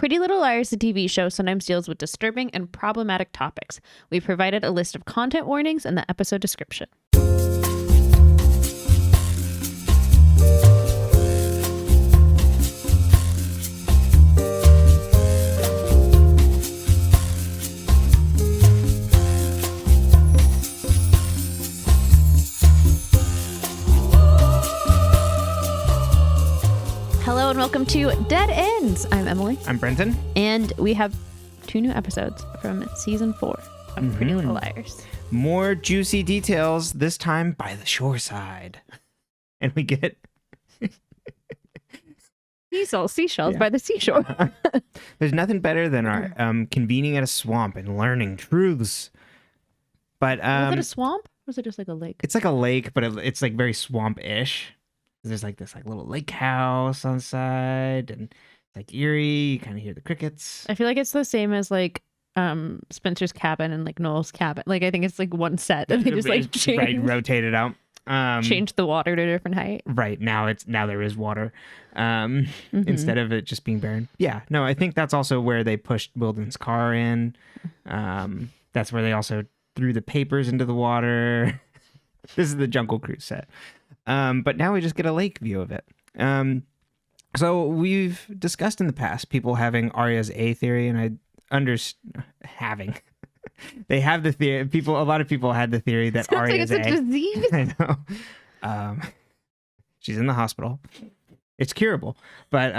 Pretty Little Liars, the TV show, sometimes deals with disturbing and problematic topics. We've provided a list of content warnings in the episode description. Hello and welcome to Dead Ends. I'm Emily. I'm Brenton. And we have 2 new episodes from season 4 of Pretty Little Liars. More juicy details, this time by the shore side. And we get... Seashells by the seashore. There's nothing better than our convening at a swamp and learning truths. But Was it a swamp? Or was it just like a lake? It's like a lake, but it's like very swamp-ish. There's like this like little lake house on the side, and it's like eerie. You kind of hear the crickets. I feel like it's the same as like Spencer's cabin and like Noel's cabin. Like I think it's like one set and they just like rotate it out. Change the water to a different height. Right, now there is water instead of it just being barren. Yeah, no, I think that's also where they pushed Wilden's car in. That's where they also threw the papers into the water. This is the Jungle Cruise set. But now we just get a lake view of it. So we've discussed in the past people having Aria's A theory, and they have the theory. A lot of people had the theory that Aria's like it's a disease. I know. She's in the hospital. It's curable, but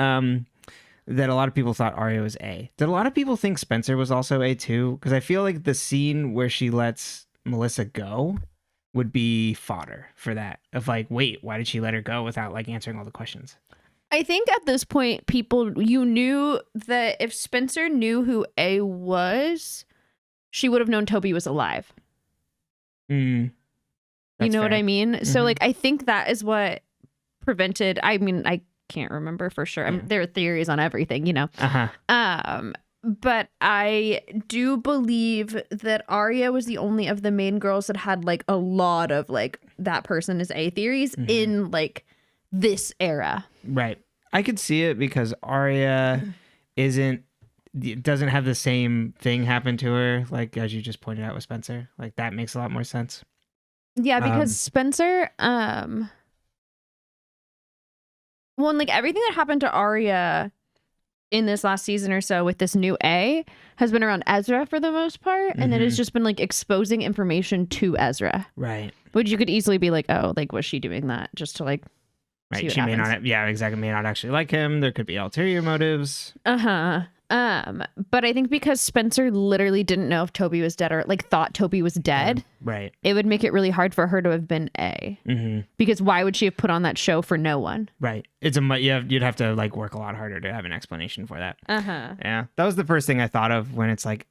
that a lot of people thought Aria was A. Did a lot of people think Spencer was also A too? Because I feel like the scene where she lets Melissa go would be fodder for that, of like, wait, why did she let her go without like answering all the questions? I think at this point, you knew that if Spencer knew who A was, she would have known Toby was alive. You know what I mean? Mm-hmm. So like, I think that is what prevented, I mean, I can't remember for sure. There are theories on everything, you know? But I do believe that Aria was the only of the main girls that had like a lot of like that person is A theories in like this era. Right. I could see it because Aria doesn't have the same thing happen to her, like as you just pointed out with Spencer. Like that makes a lot more sense. Yeah, because Spencer, well, and like everything that happened to Aria in this last season or so with this new A has been around Ezra for the most part. And it has just been like exposing information to Ezra. Right. Which you could easily be like, oh, like, was she doing that just to like, see what she happens? may not, yeah, exactly. May not actually like him. There could be ulterior motives. But I think because Spencer literally didn't know if Toby was dead or like thought Toby was dead. Right. It would make it really hard for her to have been A. Because why would she have put on that show for no one? Right. You'd have to like work a lot harder to have an explanation for that. Yeah. That was the first thing I thought of when it's like,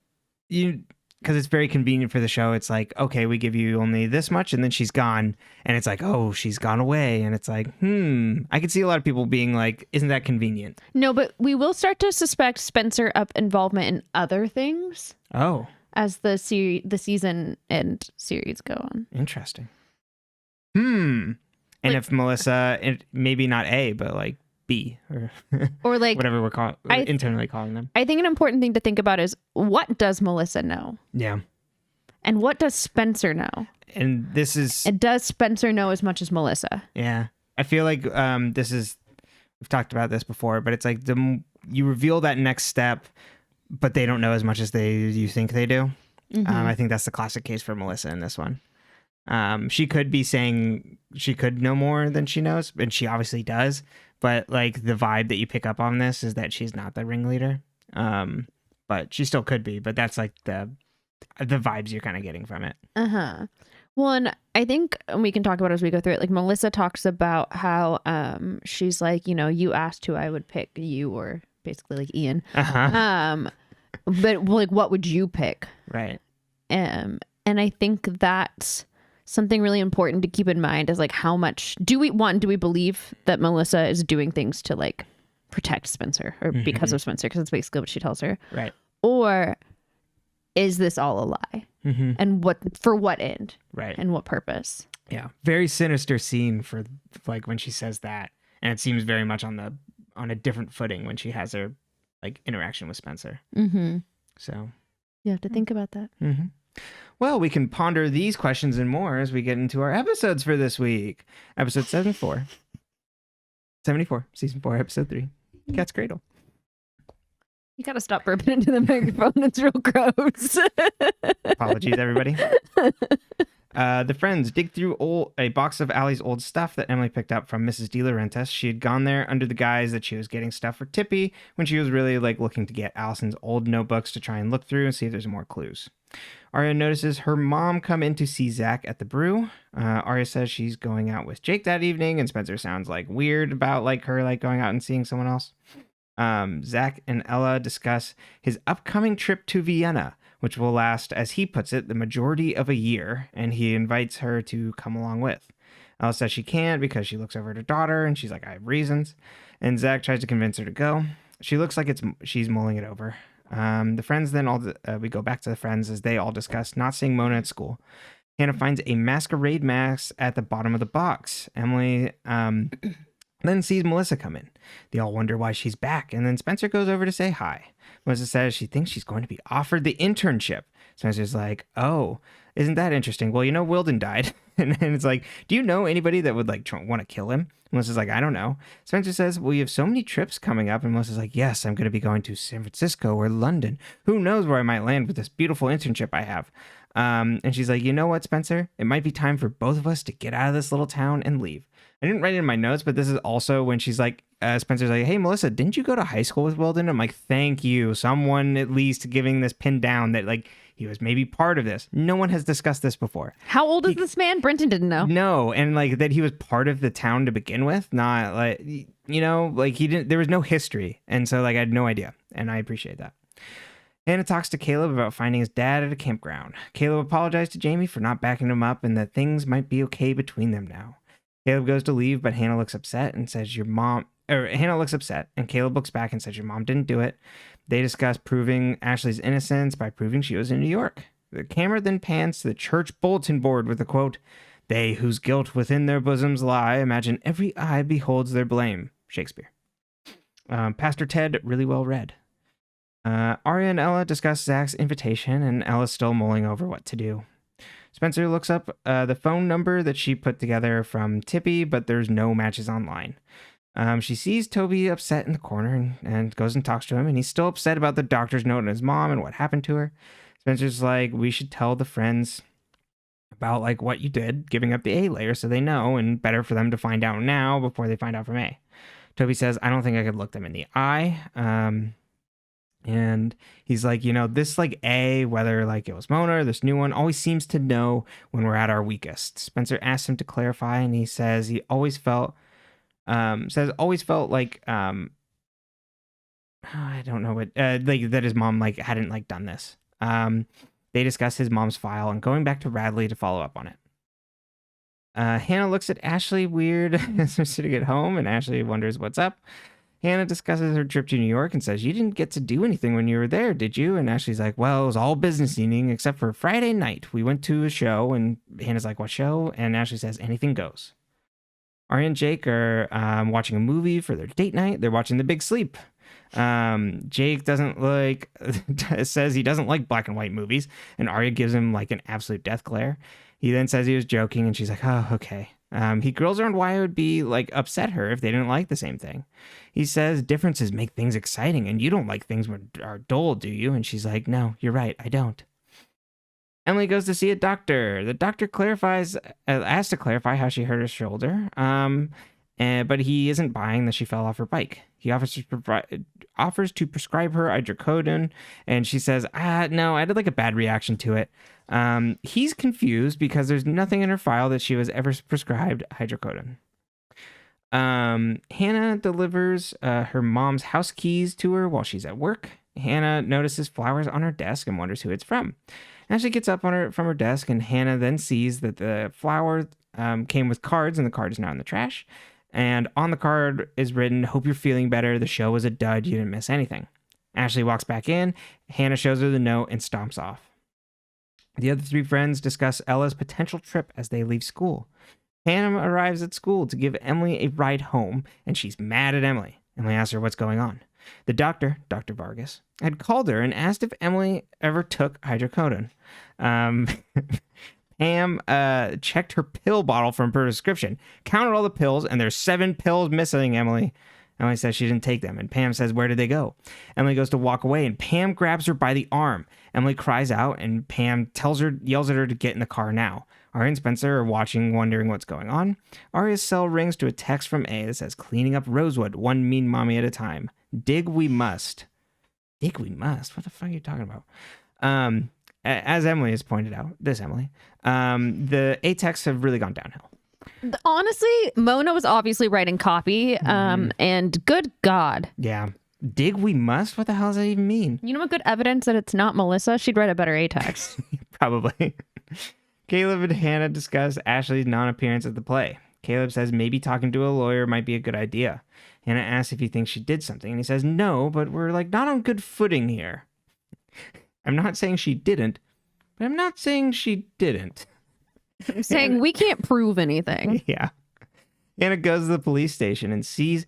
because it's very convenient for the show. It's like, okay, we give you only this much and then she's gone. And it's like, oh, she's gone away. And it's like, I could see a lot of people being like, isn't that convenient? No, but we will start to suspect Spencer of involvement in other things. Oh. As the season and series go on. Interesting. And like, if Melissa, maybe not A, but like B or like whatever we're internally calling them. I think an important thing to think about is, what does Melissa know? Yeah. And what does Spencer know? And does Spencer know as much as Melissa? Yeah. I feel like we've talked about this before, but it's like you reveal that next step, but they don't know as much as you think they do. I think that's the classic case for Melissa in this one. She could be saying she could know more than she knows, and she obviously does. But like the vibe that you pick up on this is that she's not the ringleader. But she still could be. But that's like the vibes you're kind of getting from it. Well, and I think we can talk about it as we go through it. Like Melissa talks about how she's like, you asked who I would pick, you or basically like Ian. But like, what would you pick? Right. And I think that's something really important to keep in mind is like, how much do we believe that Melissa is doing things to like protect Spencer or because of Spencer? Because that's basically what she tells her. Right. Or is this all a lie? And for what end? Right. And what purpose? Yeah. Very sinister scene for like when she says that. And it seems very much on a different footing when she has her like interaction with Spencer. So you have to think about that. Well, we can ponder these questions and more as we get into our episodes for this week. Episode 74, season 4, episode 3, Cat's Cradle. You gotta stop burping into the microphone. It's real gross. Apologies, everybody. The friends dig through a box of Allie's old stuff that Emily picked up from Mrs. De Laurentiis. She had gone there under the guise that she was getting stuff for Tippy when she was really like looking to get Allison's old notebooks to try and look through and see if there's more clues. Aria notices her mom come in to see Zach at the brew. Aria says she's going out with Jake that evening, and Spencer sounds like weird about like her like going out and seeing someone else. Zach and Ella discuss his upcoming trip to Vienna, which will last, as he puts it, the majority of a year, and he invites her to come along with. Ella says she can't because she looks over at her daughter, and she's like, I have reasons. And Zach tries to convince her to go. She looks like she's mulling it over. The friends then we go back to the friends as they all discuss not seeing Mona at school. Hannah finds a masquerade mask at the bottom of the box. Emily then sees Melissa come in. They all wonder why she's back, and then Spencer goes over to say hi. Melissa says she thinks she's going to be offered the internship. Spencer's like, oh, isn't that interesting? Well, Wilden died. And it's like, do you know anybody that would like want to kill him? Melissa's like, I don't know. Spencer says, well, you have so many trips coming up. And Melissa's like, yes, I'm going to be going to San Francisco or London. Who knows where I might land with this beautiful internship I have. And she's like, you know what, Spencer? It might be time for both of us to get out of this little town and leave. I didn't write it in my notes, but this is also when she's like, Spencer's like, hey, Melissa, didn't you go to high school with Wilden? I'm like, thank you. Someone at least giving this pin down that like he was maybe part of this. No one has discussed this before. How old is this man? Brenton didn't know. No. And like that he was part of the town to begin with. Not like, like he didn't, there was no history. And so like I had no idea. And I appreciate that. Hannah talks to Caleb about finding his dad at a campground. Caleb apologized to Jamie for not backing him up and that things might be okay between them now. Caleb goes to leave, but Hannah looks upset and says, Hannah looks upset, and Caleb looks back and says, your mom didn't do it. They discuss proving Ashley's innocence by proving she was in New York. The camera then pans to the church bulletin board with the quote, they whose guilt within their bosoms lie, imagine every eye beholds their blame. Shakespeare. Pastor Ted, really well read. Aria and Ella discuss Zach's invitation, and Ella's still mulling over what to do. Spencer looks up the phone number that she put together from Tippy, but there's no matches online. She sees Toby upset in the corner and goes and talks to him, and he's still upset about the doctor's note on his mom and what happened to her. Spencer's like, we should tell the friends about like what you did, giving up the A layer so they know, and better for them to find out now before they find out from A. Toby says, I don't think I could look them in the eye. And he's like, this like A, whether like it was Mona or this new one, always seems to know when we're at our weakest. Spencer asks him to clarify, and he says he always felt like I don't know what like that his mom like hadn't like done this. They discuss his mom's file and going back to Radley to follow up on it. Hannah looks at Ashley weird as they're sitting at home, and Ashley wonders what's up. Hannah discusses her trip to New York and says, you didn't get to do anything when you were there, did you? And Ashley's like, well, it was all business evening except for Friday night. We went to a show, and Hannah's like, what show? And Ashley says, anything goes. Aria and Jake are watching a movie for their date night. They're watching The Big Sleep. Jake says he doesn't like black and white movies, and Aria gives him like an absolute death glare. He then says he was joking, and she's like, oh, okay. He grills her on why it would be like upset her if they didn't like the same thing. He says differences make things exciting, and you don't like things when are dull, do you? And she's like, no, you're right, I don't. Emily goes to see a doctor. The doctor asks to clarify how she hurt her shoulder, but he isn't buying that she fell off her bike. He offers to prescribe her hydrocodone, and she says, no, I had like a bad reaction to it. He's confused because there's nothing in her file that she was ever prescribed hydrocodone. Hannah delivers her mom's house keys to her while she's at work. Hannah notices flowers on her desk and wonders who it's from. Ashley gets up from her desk, and Hannah then sees that the flower came with cards, and the card is now in the trash. And on the card is written, hope you're feeling better. The show was a dud. You didn't miss anything. Ashley walks back in. Hannah shows her the note and stomps off. The other three friends discuss Ella's potential trip as they leave school. Hannah arrives at school to give Emily a ride home, and she's mad at Emily. Emily asks her what's going on. The doctor, Dr. Vargas, had called her and asked if Emily ever took hydrocodone. Pam checked her pill bottle from her prescription, counted all the pills, and there's 7 pills missing, Emily. Emily says she didn't take them, and Pam says, where did they go? Emily goes to walk away, and Pam grabs her by the arm. Emily cries out, and Pam yells at her to get in the car now. Aria and Spencer are watching, wondering what's going on. Aria's cell rings to a text from A that says, cleaning up Rosewood, one mean mommy at a time. Dig we must. Dig we must? What the fuck are you talking about? As Emily has pointed out, the A texts have really gone downhill. Honestly, Mona was obviously writing copy, and good God. Yeah. Dig we must? What the hell does that even mean? You know what good evidence that it's not Melissa? She'd write a better A text. Probably. Caleb and Hannah discuss Ashley's non-appearance at the play. Caleb says maybe talking to a lawyer might be a good idea. Hannah asks if he thinks she did something, and he says no, but we're not on good footing here. I'm not saying she didn't, but I'm not saying she didn't. I'm saying we can't prove anything. Yeah. Hannah goes to the police station and sees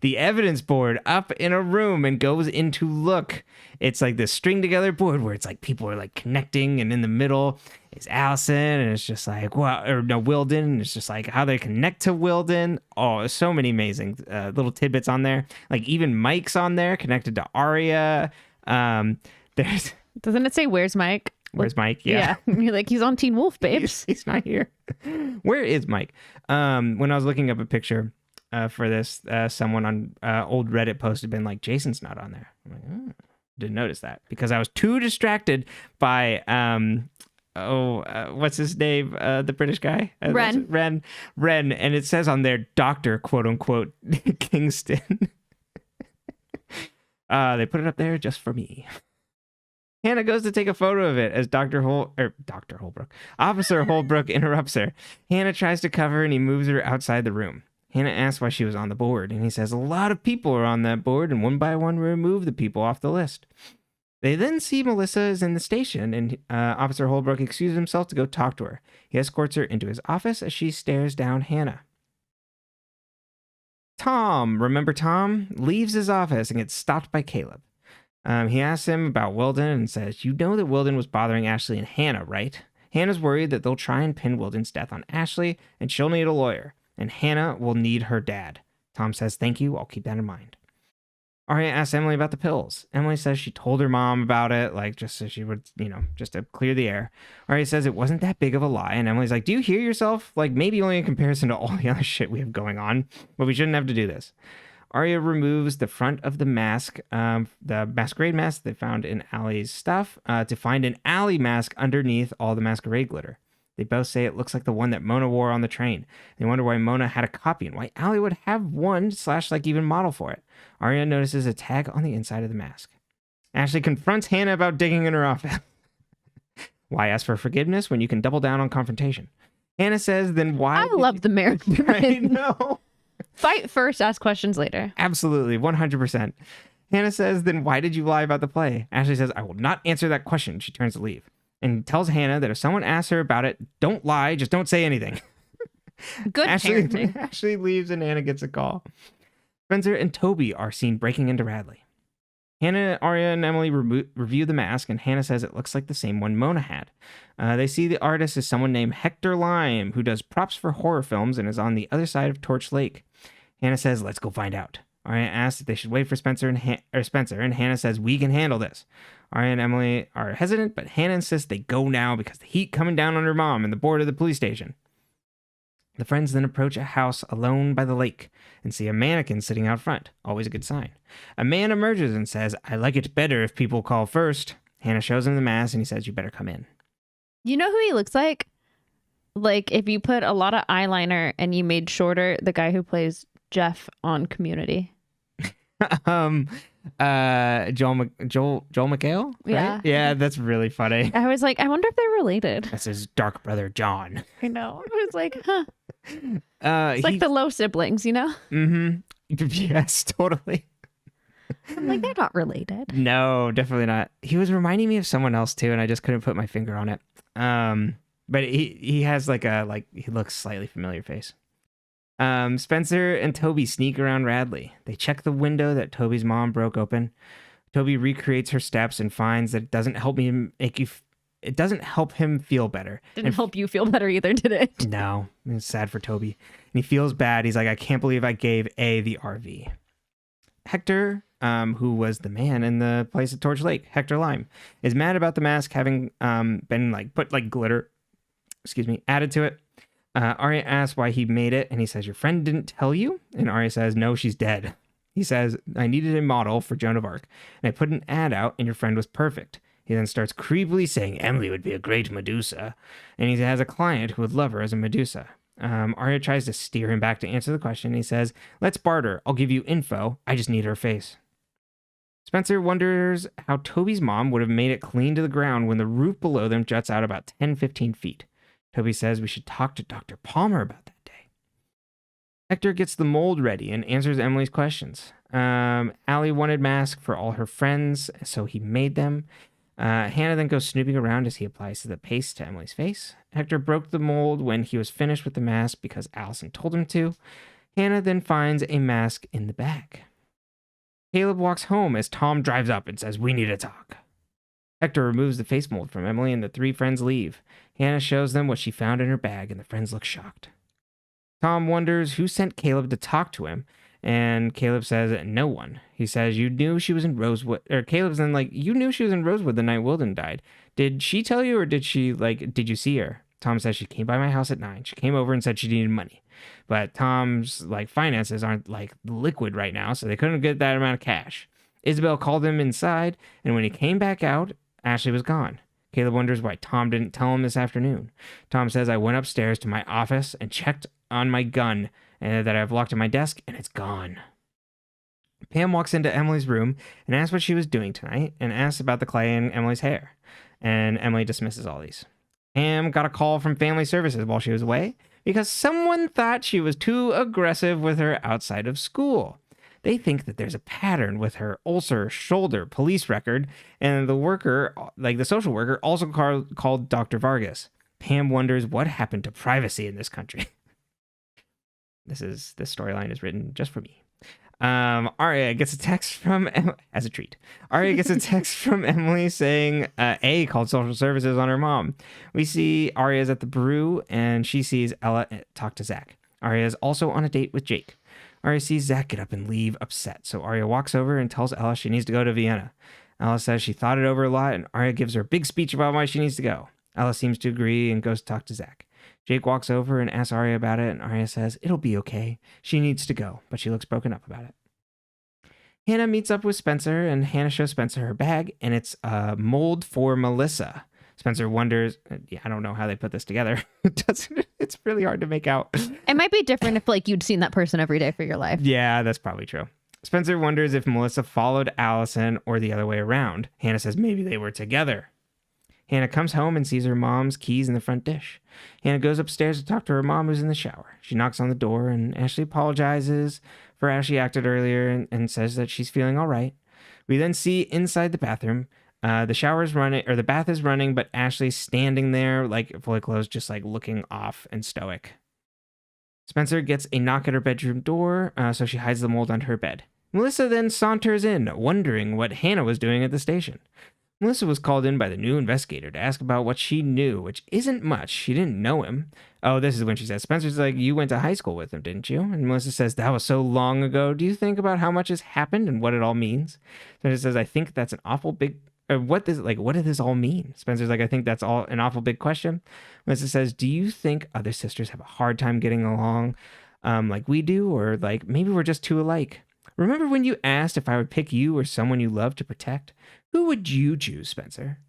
the evidence board up in a room and goes in to look. It's like this string together board where it's like people are like connecting, and in the middle is Allison, and it's just like, Wilden, and it's just like how they connect to Wilden. Oh, so many amazing little tidbits on there. Like even Mike's on there connected to Aria. Doesn't it say where's Mike? Where's Mike? Yeah. You're like, he's on Teen Wolf, babes. He's not here. Where is Mike? When I was looking up a picture for this, someone on old Reddit post had been like, Jason's not on there. I'm like, didn't notice that because I was too distracted by what's his name? The British guy? Ren. And it says on there, Dr. quote unquote Kingston. They put it up there just for me. Hannah goes to take a photo of it as Officer Holbrook interrupts her. Hannah tries to cover and he moves her outside the room. Hannah asks why she was on the board, and he says a lot of people are on that board, and one by one remove the people off the list. They then see Melissa is in the station, and Officer Holbrook excuses himself to go talk to her. He escorts her into his office as she stares down Hannah. Remember Tom? Leaves his office and gets stopped by Caleb. He asks him about Wilden and says, you know that Wilden was bothering Ashley and Hannah, right? Hannah's worried that they'll try and pin Wilden's death on Ashley, and she'll need a lawyer, and Hannah will need her dad. Tom says, thank you, I'll keep that in mind. Aria asks Emily about the pills. Emily says she told her mom about it, just so she would, just to clear the air. Aria says it wasn't that big of a lie, and Emily's like, do you hear yourself? Maybe only in comparison to all the other shit we have going on, but we shouldn't have to do this. Aria removes the front of the mask, the masquerade mask they found in Allie's stuff, to find an Allie mask underneath all the masquerade glitter. They both say it looks like the one that Mona wore on the train. They wonder why Mona had a copy and why Allie would have one / even model for it. Aria notices a tag on the inside of the mask. Ashley confronts Hannah about digging in her office. Why ask for forgiveness when you can double down on confrontation? Hannah says, then why... I love the married women. I know. Fight first, ask questions later. Absolutely, 100%. Hannah says, then why did you lie about the play? Ashley says, I will not answer that question. She turns to leave and tells Hannah that if someone asks her about it, don't lie, just don't say anything. Good parenting. Ashley leaves and Hannah gets a call. Spencer and Toby are seen breaking into Radley. Hannah, Aria, and Emily review the mask, and Hannah says it looks like the same one Mona had. They see the artist is someone named Hector Lime, who does props for horror films and is on the other side of Torch Lake. Hannah says, let's go find out. Aria asks if they should wait for Spencer, and Hannah says, we can handle this. Aria and Emily are hesitant, but Hannah insists they go now because the heat coming down on her mom and the board of the police station. The friends then approach a house alone by the lake and see a mannequin sitting out front. Always a good sign. A man emerges and says, I like it better if people call first. Hannah shows him the mask and he says, you better come in. You know who he looks like? Like if you put a lot of eyeliner and you made shorter the guy who plays Jeff on Community. Joel McHale? Right? Yeah, that's really funny. I was like, I wonder if they're related. That's his dark brother, John. I know. I was like, huh. It's like the low siblings, you know? Mm-hmm. Yes, totally. I'm like, they're not related. No, definitely not. He was reminding me of someone else too, and I just couldn't put my finger on it. But he has he looks slightly familiar face. Spencer and Toby sneak around Radley. They check the window that Toby's mom broke open. Toby recreates her steps and finds that it doesn't help him feel better. Didn't help you feel better either, did it? No, it's sad for Toby. And he feels bad. He's like, I can't believe I gave A the RV. Hector, who was the man in the place at Torch Lake, Hector Lime, is mad about the mask having been put glitter, added to it. Aria asks why he made it, and he says, your friend didn't tell you? And Aria says, no, she's dead. He says, I needed a model for Joan of Arc, and I put an ad out, and your friend was perfect. He then starts creepily saying Emily would be a great Medusa, and he has a client who would love her as a Medusa. Aria tries to steer him back to answer the question. He says, let's barter. I'll give you info. I just need her face. Spencer wonders how Toby's mom would have made it clean to the ground when the roof below them juts out about 10-15 feet. Toby says we should talk to Dr. Palmer about that day. Hector gets the mold ready and answers Emily's questions. Allie wanted masks for all her friends, so he made them. Hannah then goes snooping around as he applies the paste to Emily's face. Hector broke the mold when he was finished with the mask because Allison told him to. Hannah then finds a mask in the bag. Caleb walks home as Tom drives up and says, we need to talk. Hector removes the face mold from Emily and the three friends leave. Hannah shows them what she found in her bag and the friends look shocked. Tom wonders who sent Caleb to talk to him, and Caleb says no one. He says, you knew she was in Rosewood, or Caleb's then you knew she was in Rosewood the night Wilden died. Did she tell you, or did you see her? Tom says she came by my house at 9. She came over and said she needed money. But Tom's finances aren't liquid right now, so they couldn't get that amount of cash. Isabel called him inside, and when he came back out, Ashley was gone. Caleb wonders why Tom didn't tell him this afternoon. Tom says, I went upstairs to my office and checked on my gun that I've locked in my desk, and it's gone. Pam walks into Emily's room and asks what she was doing tonight and asks about the clay in Emily's hair. And Emily dismisses all these. Pam got a call from family services while she was away because someone thought she was too aggressive with her outside of school. They think that there's a pattern with her ulcer, shoulder, police record, and the worker, the social worker, also called Dr. Vargas. Pam wonders what happened to privacy in this country. This storyline is written just for me. Aria gets a text from as a treat. Aria gets a text from Emily saying A called social services on her mom. We see Aria's at the brew, and she sees Ella talk to Zach. Aria is also on a date with Jake. Aria sees Zach get up and leave upset, so Aria walks over and tells Ella she needs to go to Vienna. Ella says she thought it over a lot, and Aria gives her a big speech about why she needs to go. Ella seems to agree and goes to talk to Zach. Jake walks over and asks Aria about it, and Aria says it'll be okay. She needs to go, but she looks broken up about it. Hannah meets up with Spencer, and Hannah shows Spencer her bag, and it's a mold for Melissa. Spencer wonders, I don't know how they put this together. It's really hard to make out. It might be different if you'd seen that person every day for your life. Yeah, that's probably true. Spencer wonders if Melissa followed Allison or the other way around. Hannah says maybe they were together. Hannah comes home and sees her mom's keys in the front dish. Hannah goes upstairs to talk to her mom, who's in the shower. She knocks on the door, and Ashley apologizes for how she acted earlier and says that she's feeling all right. We then see inside the bathroom. The shower's running, or the bath is running, but Ashley's standing there, fully clothed, just looking off and stoic. Spencer gets a knock at her bedroom door, so she hides the mold under her bed. Melissa then saunters in, wondering what Hannah was doing at the station. Melissa was called in by the new investigator to ask about what she knew, which isn't much. She didn't know him. Oh, this is when she says, Spencer's you went to high school with him, didn't you? And Melissa says, that was so long ago. Do you think about how much has happened and what it all means? Spencer says, I think that's an awful big... what did this all mean? Spencer's I think that's all an awful big question. Melissa says, do you think other sisters have a hard time getting along like we do? Or maybe we're just too alike? Remember when you asked if I would pick you or someone you love to protect? Who would you choose, Spencer?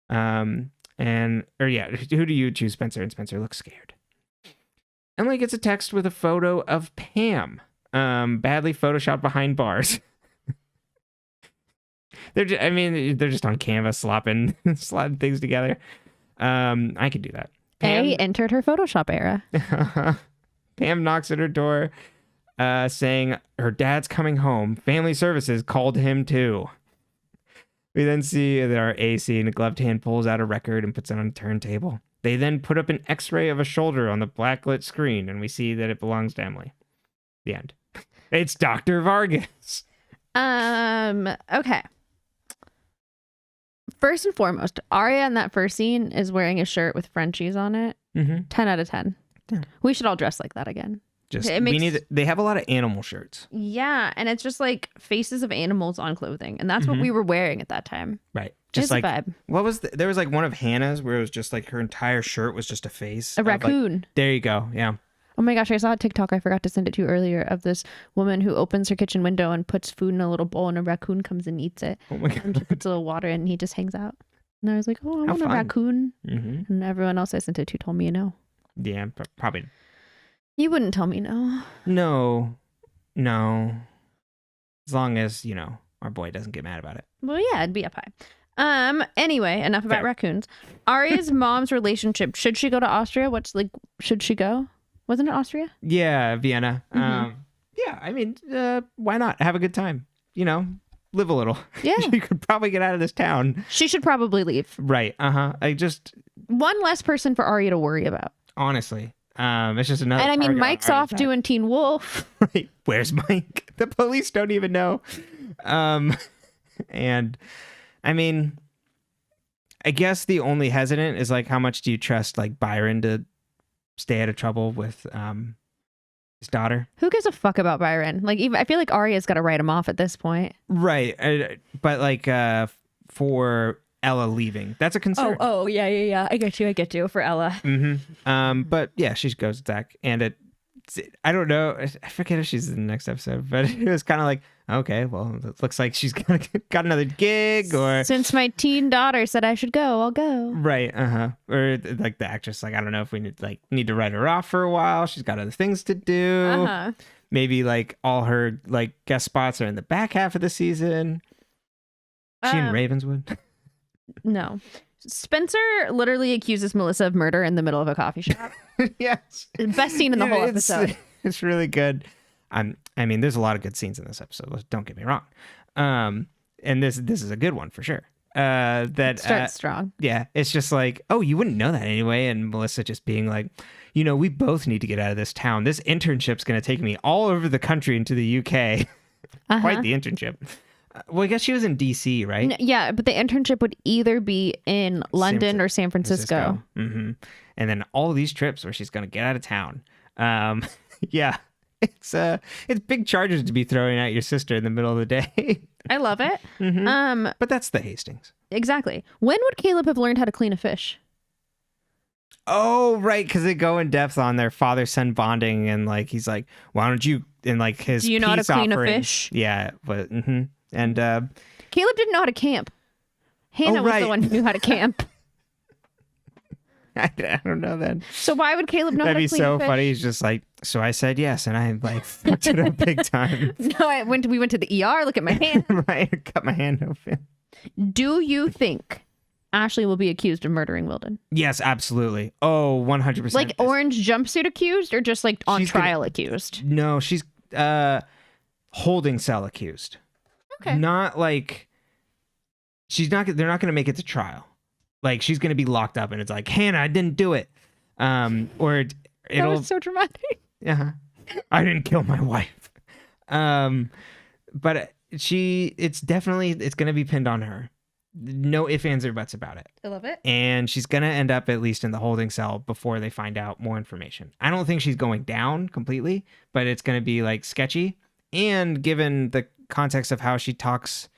Who do you choose, Spencer? And Spencer looks scared. Emily gets a text with a photo of Pam, badly photoshopped behind bars. They're just on Canva slotting things together. I could do that. Pam entered her Photoshop era. Pam knocks at her door, saying her dad's coming home. Family services called him too. We then see that our AC in a gloved hand pulls out a record and puts it on a turntable. They then put up an x-ray of a shoulder on the blacklit screen, and we see that it belongs to Emily. The end. It's Dr. Vargas. Okay. First and foremost, Aria in that first scene is wearing a shirt with Frenchies on it. 10 out of 10. Yeah. We should all dress like that again. They have a lot of animal shirts. Yeah, and it's just like faces of animals on clothing, and that's what we were wearing at that time. Right. Just like a vibe. What was there was like one of Hannah's where it was just like her entire shirt was just a face. A raccoon. There you go. Yeah. Oh my gosh, I saw a TikTok, I forgot to send it to you earlier, of this woman who opens her kitchen window and puts food in a little bowl, and a raccoon comes and eats it. Oh my God. And she puts a little water in, and he just hangs out. And I was like, oh, I want a raccoon. And everyone else I sent it to told me no. Yeah, probably. You wouldn't tell me no. No. As long as, our boy doesn't get mad about it. Well, yeah, it'd be up high. Anyway, enough about raccoons. Aria's mom's relationship. Should she go to Austria? Should she go? Wasn't it Austria? Yeah, Vienna. Yeah, I mean, why not? Have a good time. Live a little. Yeah. You could probably get out of this town. She should probably leave. Right. One less person for Aria to worry about. Honestly. It's just another. And I mean, Mike's off doing Teen Wolf. Right. Where's Mike? The police don't even know. And I mean, I guess the only hesitant is like, how much do you trust like Byron to stay out of trouble with his daughter? Who gives a fuck about Byron? Like, even I feel like Aria's got to write him off at this point. Right. But like for Ella leaving, that's a concern. Oh yeah. I get you for Ella. But yeah, she goes back, and I don't know. I forget if she's in the next episode, but it was kind of like, okay, well, it looks like she's got another gig, or since my teen daughter said I should go, I'll go. Right. Or like the actress, like, I don't know if we need to write her off for a while. She's got other things to do. Maybe like all her like guest spots are in the back half of the season. She in Ravenswood. No. Spencer literally accuses Melissa of murder in the middle of a coffee shop. Yes. Best scene in the whole episode. It's really good. I mean, there's a lot of good scenes in this episode. Don't get me wrong. And this is a good one for sure. That starts strong. Yeah. It's just like, oh, you wouldn't know that anyway. And Melissa just being like, we both need to get out of this town. This internship's going to take me all over the country into the UK. Quite the internship. Well, I guess she was in DC, right? Yeah, but the internship would either be in London or San Francisco. And then all of these trips where she's going to get out of town. Yeah, it's big charges to be throwing at your sister in the middle of the day. I love it. But that's the Hastings. Exactly. When would Caleb have learned how to clean a fish? Oh, right, because they go in depth on their father-son bonding, and like he's like, why don't you, in like his do you know how to clean a fish? Yeah, but and Caleb didn't know how to camp. Hannah was the one who knew how to camp. I don't know then. So why would Caleb know how to clean a fish? That'd be so funny. He's just like, so I said yes, and I like fucked it up big time. No, we went to the ER. Look at my hand. Right, cut my hand open. Do you think Ashley will be accused of murdering Wilden? Yes, absolutely. Oh, 100%. Like orange jumpsuit accused, or just like on trial accused? No, she's holding cell accused. Okay. Not like they're not going to make it to trial. Like she's going to be locked up and it's like, Hannah, I didn't do it. Or that was so dramatic. Yeah. I didn't kill my wife. But it's going to be pinned on her. No ifs, ands, or buts about it. I love it. And she's going to end up at least in the holding cell before they find out more information. I don't think she's going down completely, but it's going to be like sketchy. And given the context of how she talks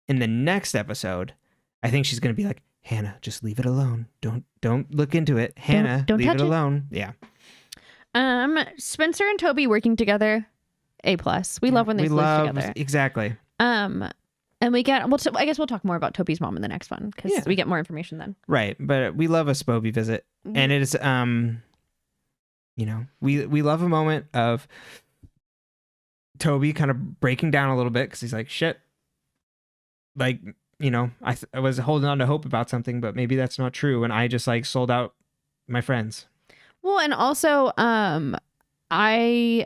in the next episode, I think she's going to be like, Hannah, just leave it alone. Don't look into it. Hannah, don't leave it alone. Yeah. Spencer and Toby working together, A+. We love when they live together. Exactly. And we get, I guess we'll talk more about Toby's mom in the next one because we get more information then. Right. But we love a Spoby visit. And it is, we love a moment of Toby kind of breaking down a little bit because he's like, shit, like, I was holding on to hope about something, but maybe that's not true. And I just like sold out my friends. Well, and also, I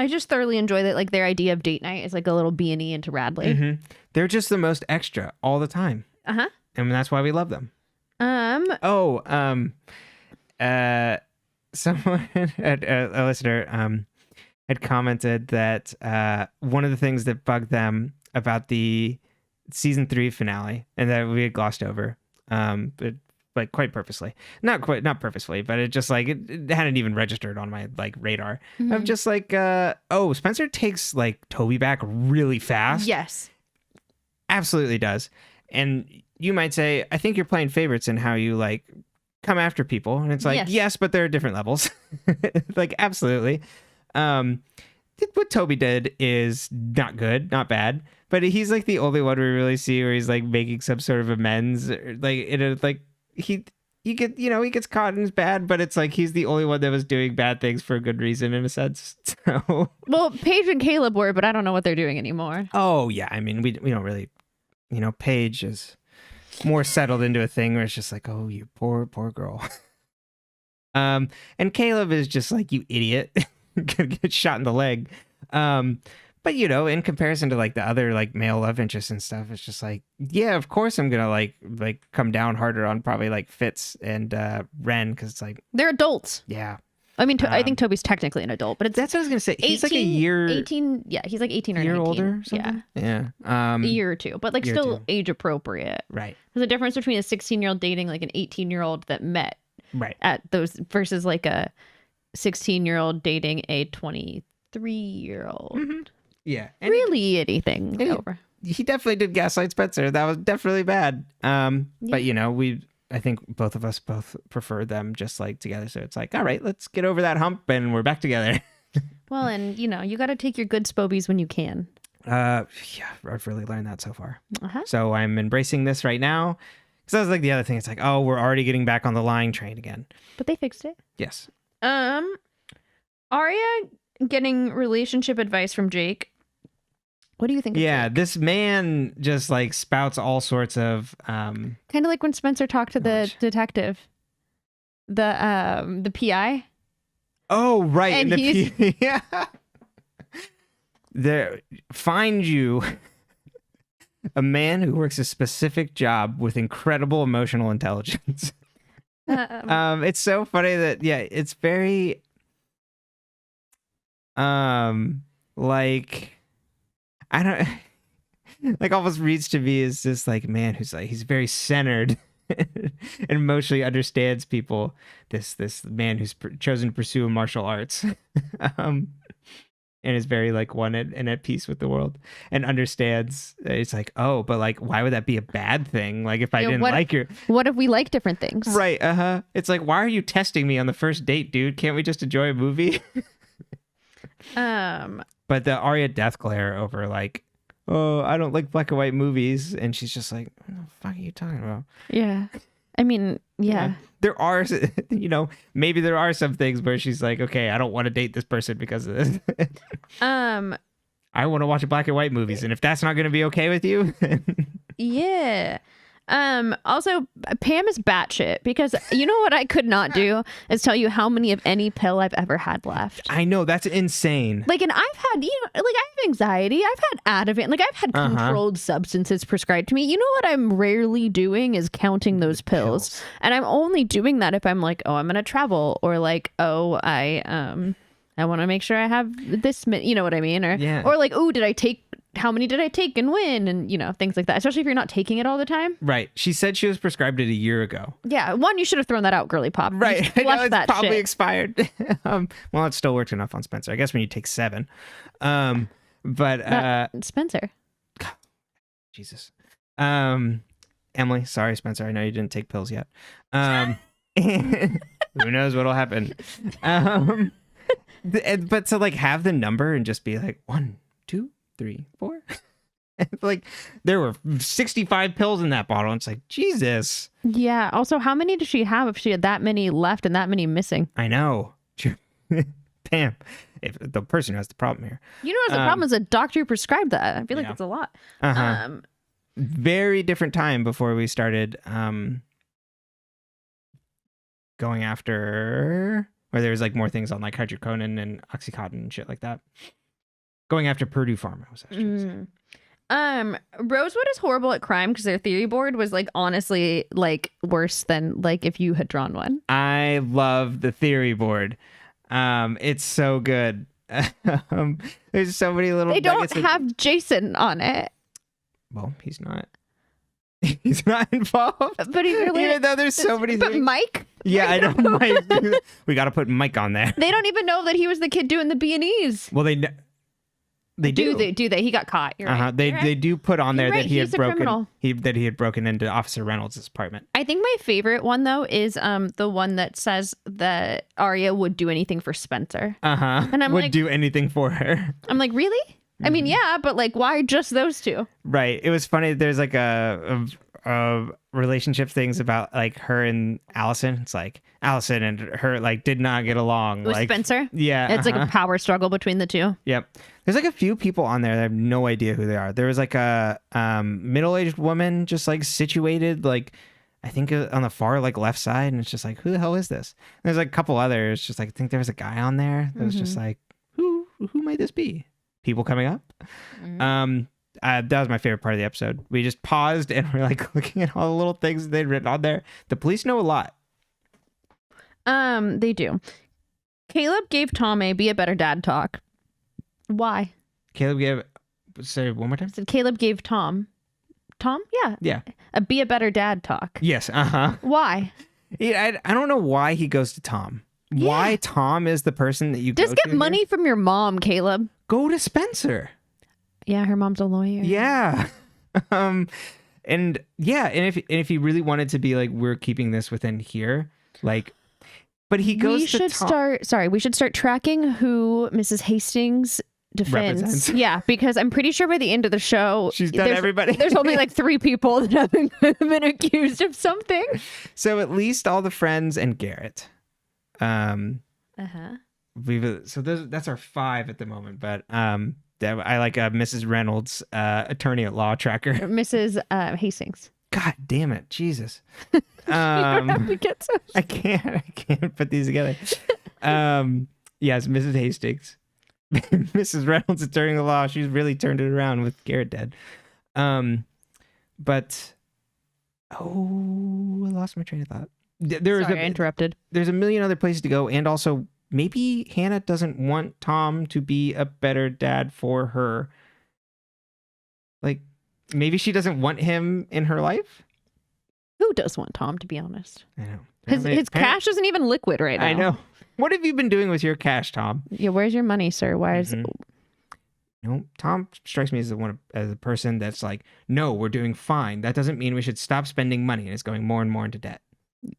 just thoroughly enjoy that. Like their idea of date night is like a little B&E into Radley. They're just the most extra all the time. And that's why we love them. Someone, a listener, had commented that one of the things that bugged them about the season 3 finale, and that we had glossed over, but like quite purposely, not purposely, but it just like it hadn't even registered on my like radar of just like, oh, Spencer takes like Toby back really fast. Yes, absolutely does. And you might say, I think you're playing favorites in how you like come after people, and it's like, yes, but there are different levels. Like, absolutely. What Toby did is not good, not bad, but he's like the only one we really see where he's like making some sort of amends, like in a like he gets caught in his bad, but it's like he's the only one that was doing bad things for a good reason in a sense. So, well, Paige and Caleb were, but I don't know what they're doing anymore. Oh yeah, I mean we don't really, Paige is more settled into a thing where it's just like, oh, you poor girl. And Caleb is just like, you idiot. Gonna get shot in the leg. But in comparison to like the other like male love interests and stuff, it's just like, yeah, of course I'm gonna like come down harder on probably like Fitz and Ren, because it's like they're adults. Yeah. I mean, I think Toby's technically an adult, but that's what I was gonna say. He's 18, like a year 18. Yeah, he's like 18 or year 19. Older. Or something? Yeah. A year or two, but like still age appropriate. Right. There's a difference between a 16-year-old dating like an 18-year-old that met right at those versus like a 16-year-old dating a 23-year-old. Mm-hmm. Yeah. And really anything over. He definitely did gaslight Spencer. That was definitely bad. But I think both of us prefer them just like together. So it's like, all right, let's get over that hump and we're back together. Well, and you got to take your good Spobies when you can. Yeah, I've really learned that so far. So I'm embracing this right now. Because that was like the other thing. It's like, oh, we're already getting back on the lying train again. But they fixed it. Yes. Aria getting relationship advice from Jake. What do you think? Yeah, this man just like spouts all sorts of kind of like when Spencer talked to the detective, the PI. Oh, right. And yeah. There, find you a man who works a specific job with incredible emotional intelligence. It's so funny that it's very like, I don't like, almost reads to me as this like man who's like, he's very centered and emotionally understands people. This man who's chosen to pursue martial arts, and is very like wanted and at peace with the world, and understands. It's like, oh, but like, why would that be a bad thing? Like, if I didn't like your, what if we like different things? Right. It's like, why are you testing me on the first date, dude? Can't we just enjoy a movie? But the Aria death glare over like, oh, I don't like black and white movies, and she's just like, what the fuck are you talking about? Yeah. I mean, yeah. There are, maybe there are some things where she's like, okay, I don't want to date this person because of this. I want to watch black and white movies, and if that's not going to be okay with you, yeah. Also, Pam is batshit, because you know what I could not do is tell you how many of any pill I've ever had left. I know, that's insane. Like, and I've had, like, I have anxiety. I've had Ativan. Like, I've had controlled substances prescribed to me. You know what I'm rarely doing is counting those pills. And I'm only doing that if I'm like, oh, I'm going to travel, or like, oh, I want to make sure I have this, you know what I mean? Or like, oh, how many did I take and when? And, things like that, especially if you're not taking it all the time. Right. She said she was prescribed it a year ago. Yeah. One, you should have thrown that out, girly pop. Right. I know, it's probably expired. Well, it still worked enough on Spencer, I guess, when you take 7. But Spencer. God, Jesus. Emily, sorry, Spencer. I know you didn't take pills yet. Who knows what'll happen. But to like have the number and just be like 1, 2, 3, 4. Like, there were 65 pills in that bottle. And it's like, Jesus. Yeah. Also, how many does she have if she had that many left and that many missing? I know. Damn. If the person who has the problem here. You know, the problem is a doctor who prescribed that. I feel like it's a lot. Very different time before we started going after, where there was like more things on like hydrocodone and Oxycontin and shit like that. Going after Purdue Pharma was actually Rosewood is horrible at crime because their theory board was like honestly like worse than like if you had drawn one. I love the theory board. It's so good. There's so many little. They don't have Jason on it. Well, he's not. He's not involved. But he really, even though there's so many But things. Mike? Yeah, I know Mike. We got to put Mike on there. They don't even know that he was the kid doing the B&Es. Well, they do. Do they? He got caught. You're right. They do put on there that he had broken. Criminal. That he had broken into Officer Reynolds' apartment. I think my favorite one though is the one that says that Aria would do anything for Spencer. And I'm would do anything for her. I'm like, really? I mean, yeah, but like, why just those two? Right. It was funny. There's like a relationship things about like her and Allison. It's like Allison and her like did not get along. With like Spencer? Yeah. It's like a power struggle between the two. Yep. There's like a few people on there that I have no idea who they are. There was like a middle-aged woman just like situated like I think on the far like left side, and it's just like, who the hell is this? And there's like a couple others. Just like I think there was a guy on there that was just like, who might this be? People coming up. That was my favorite part of the episode. We just paused and we're like looking at all the little things they'd written on there. The police know a lot. They do. Caleb gave Tom a be a better dad talk. Why? Caleb gave. Say it one more time. Said Caleb gave Tom. Tom? Yeah. A be a better dad talk. Yes. Why? I don't know why he goes to Tom. Yeah. Why Tom is the person that you just go get money from your mom, Caleb. Go to Spencer. Yeah, her mom's a lawyer. Yeah. And if he really wanted to be like, we're keeping this within here, like, but he goes we should start tracking who Mrs. Hastings defends. Represents. Yeah, because I'm pretty sure by the end of the show, she's done everybody. There's only like 3 people that haven't been accused of something. So at least all the friends and Garrett. That's our 5 at the moment, but I like Mrs. Reynolds, attorney at law tracker. Mrs. Hastings. God damn it, Jesus! You don't have to get so. I can't put these together. Yes, Mrs. Hastings, Mrs. Reynolds, attorney at law. She's really turned it around with Garrett dead. But I lost my train of thought. I interrupted. There's a million other places to go, and also maybe Hannah doesn't want Tom to be a better dad for her. Like, maybe she doesn't want him in her life. Who does want Tom, to be honest? I know. His cash isn't even liquid right now. I know. What have you been doing with your cash, Tom? Yeah, where's your money, sir? Why is... No, Tom strikes me as a person that's like, no, we're doing fine. That doesn't mean we should stop spending money, and it's going more and more into debt.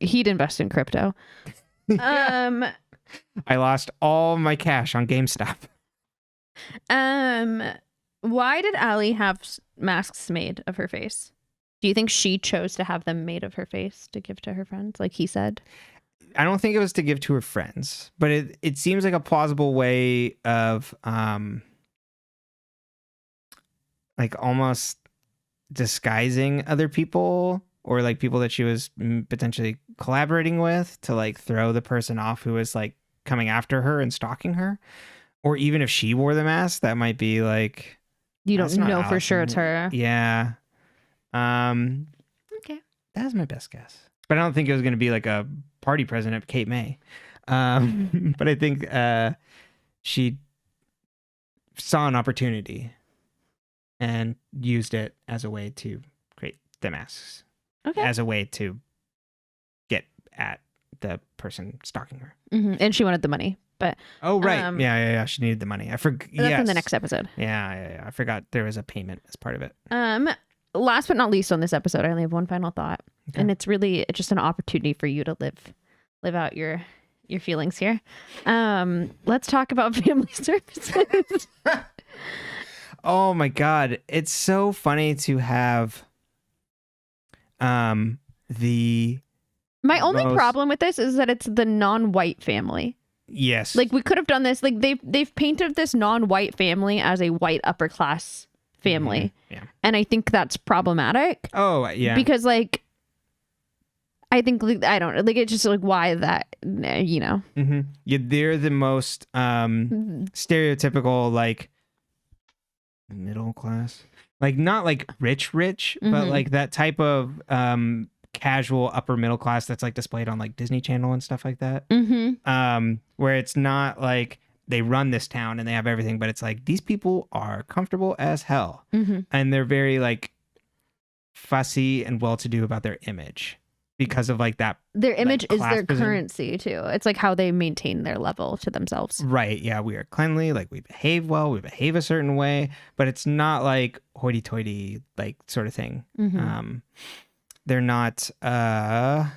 He'd invest in crypto. I lost all my cash on GameStop. Why did Allie have masks made of her face? Do you think she chose to have them made of her face to give to her friends, like he said? I don't think it was to give to her friends, but it seems like a plausible way of like almost disguising other people, or like people that she was potentially collaborating with, to like throw the person off who was like coming after her and stalking her. Or even if she wore the mask, that might be like, you don't know for sure it's her. Yeah. Okay. That's my best guess. But I don't think it was going to be like a party president, Kate May. But I think she saw an opportunity and used it as a way to create the masks. Okay. As a way to get at the person stalking her. And she wanted the money. But oh, right. Yeah. She needed the money. I forgot. That's in the next episode. Yeah. I forgot there was a payment as part of it. Last but not least on this episode, I only have one final thought. Okay. And it's just an opportunity for you to live out your feelings here. Let's talk about family services. Oh my God. It's so funny to have my only problem with this is that it's the non-white family. Yes. Like, we could have done this. Like, they've painted this non-white family as a white upper class family. Yeah. And I think that's problematic. Oh, yeah. Because, like, I think, like, I don't, like, it's just like, why that, you know? Yeah, they're the most stereotypical, like, middle class. Like, not like rich, but like that type of casual upper middle class that's like displayed on like Disney Channel and stuff like that. Where it's not like they run this town and they have everything, but it's like these people are comfortable as hell. And they're very like fussy and well-to-do about their image because of like that. Their image like, is their position. currency too. It's like how they maintain their level to themselves. Right. Yeah. We are cleanly, like we behave well, we behave a certain way, but it's not like hoity-toity, like sort of thing. They're not, I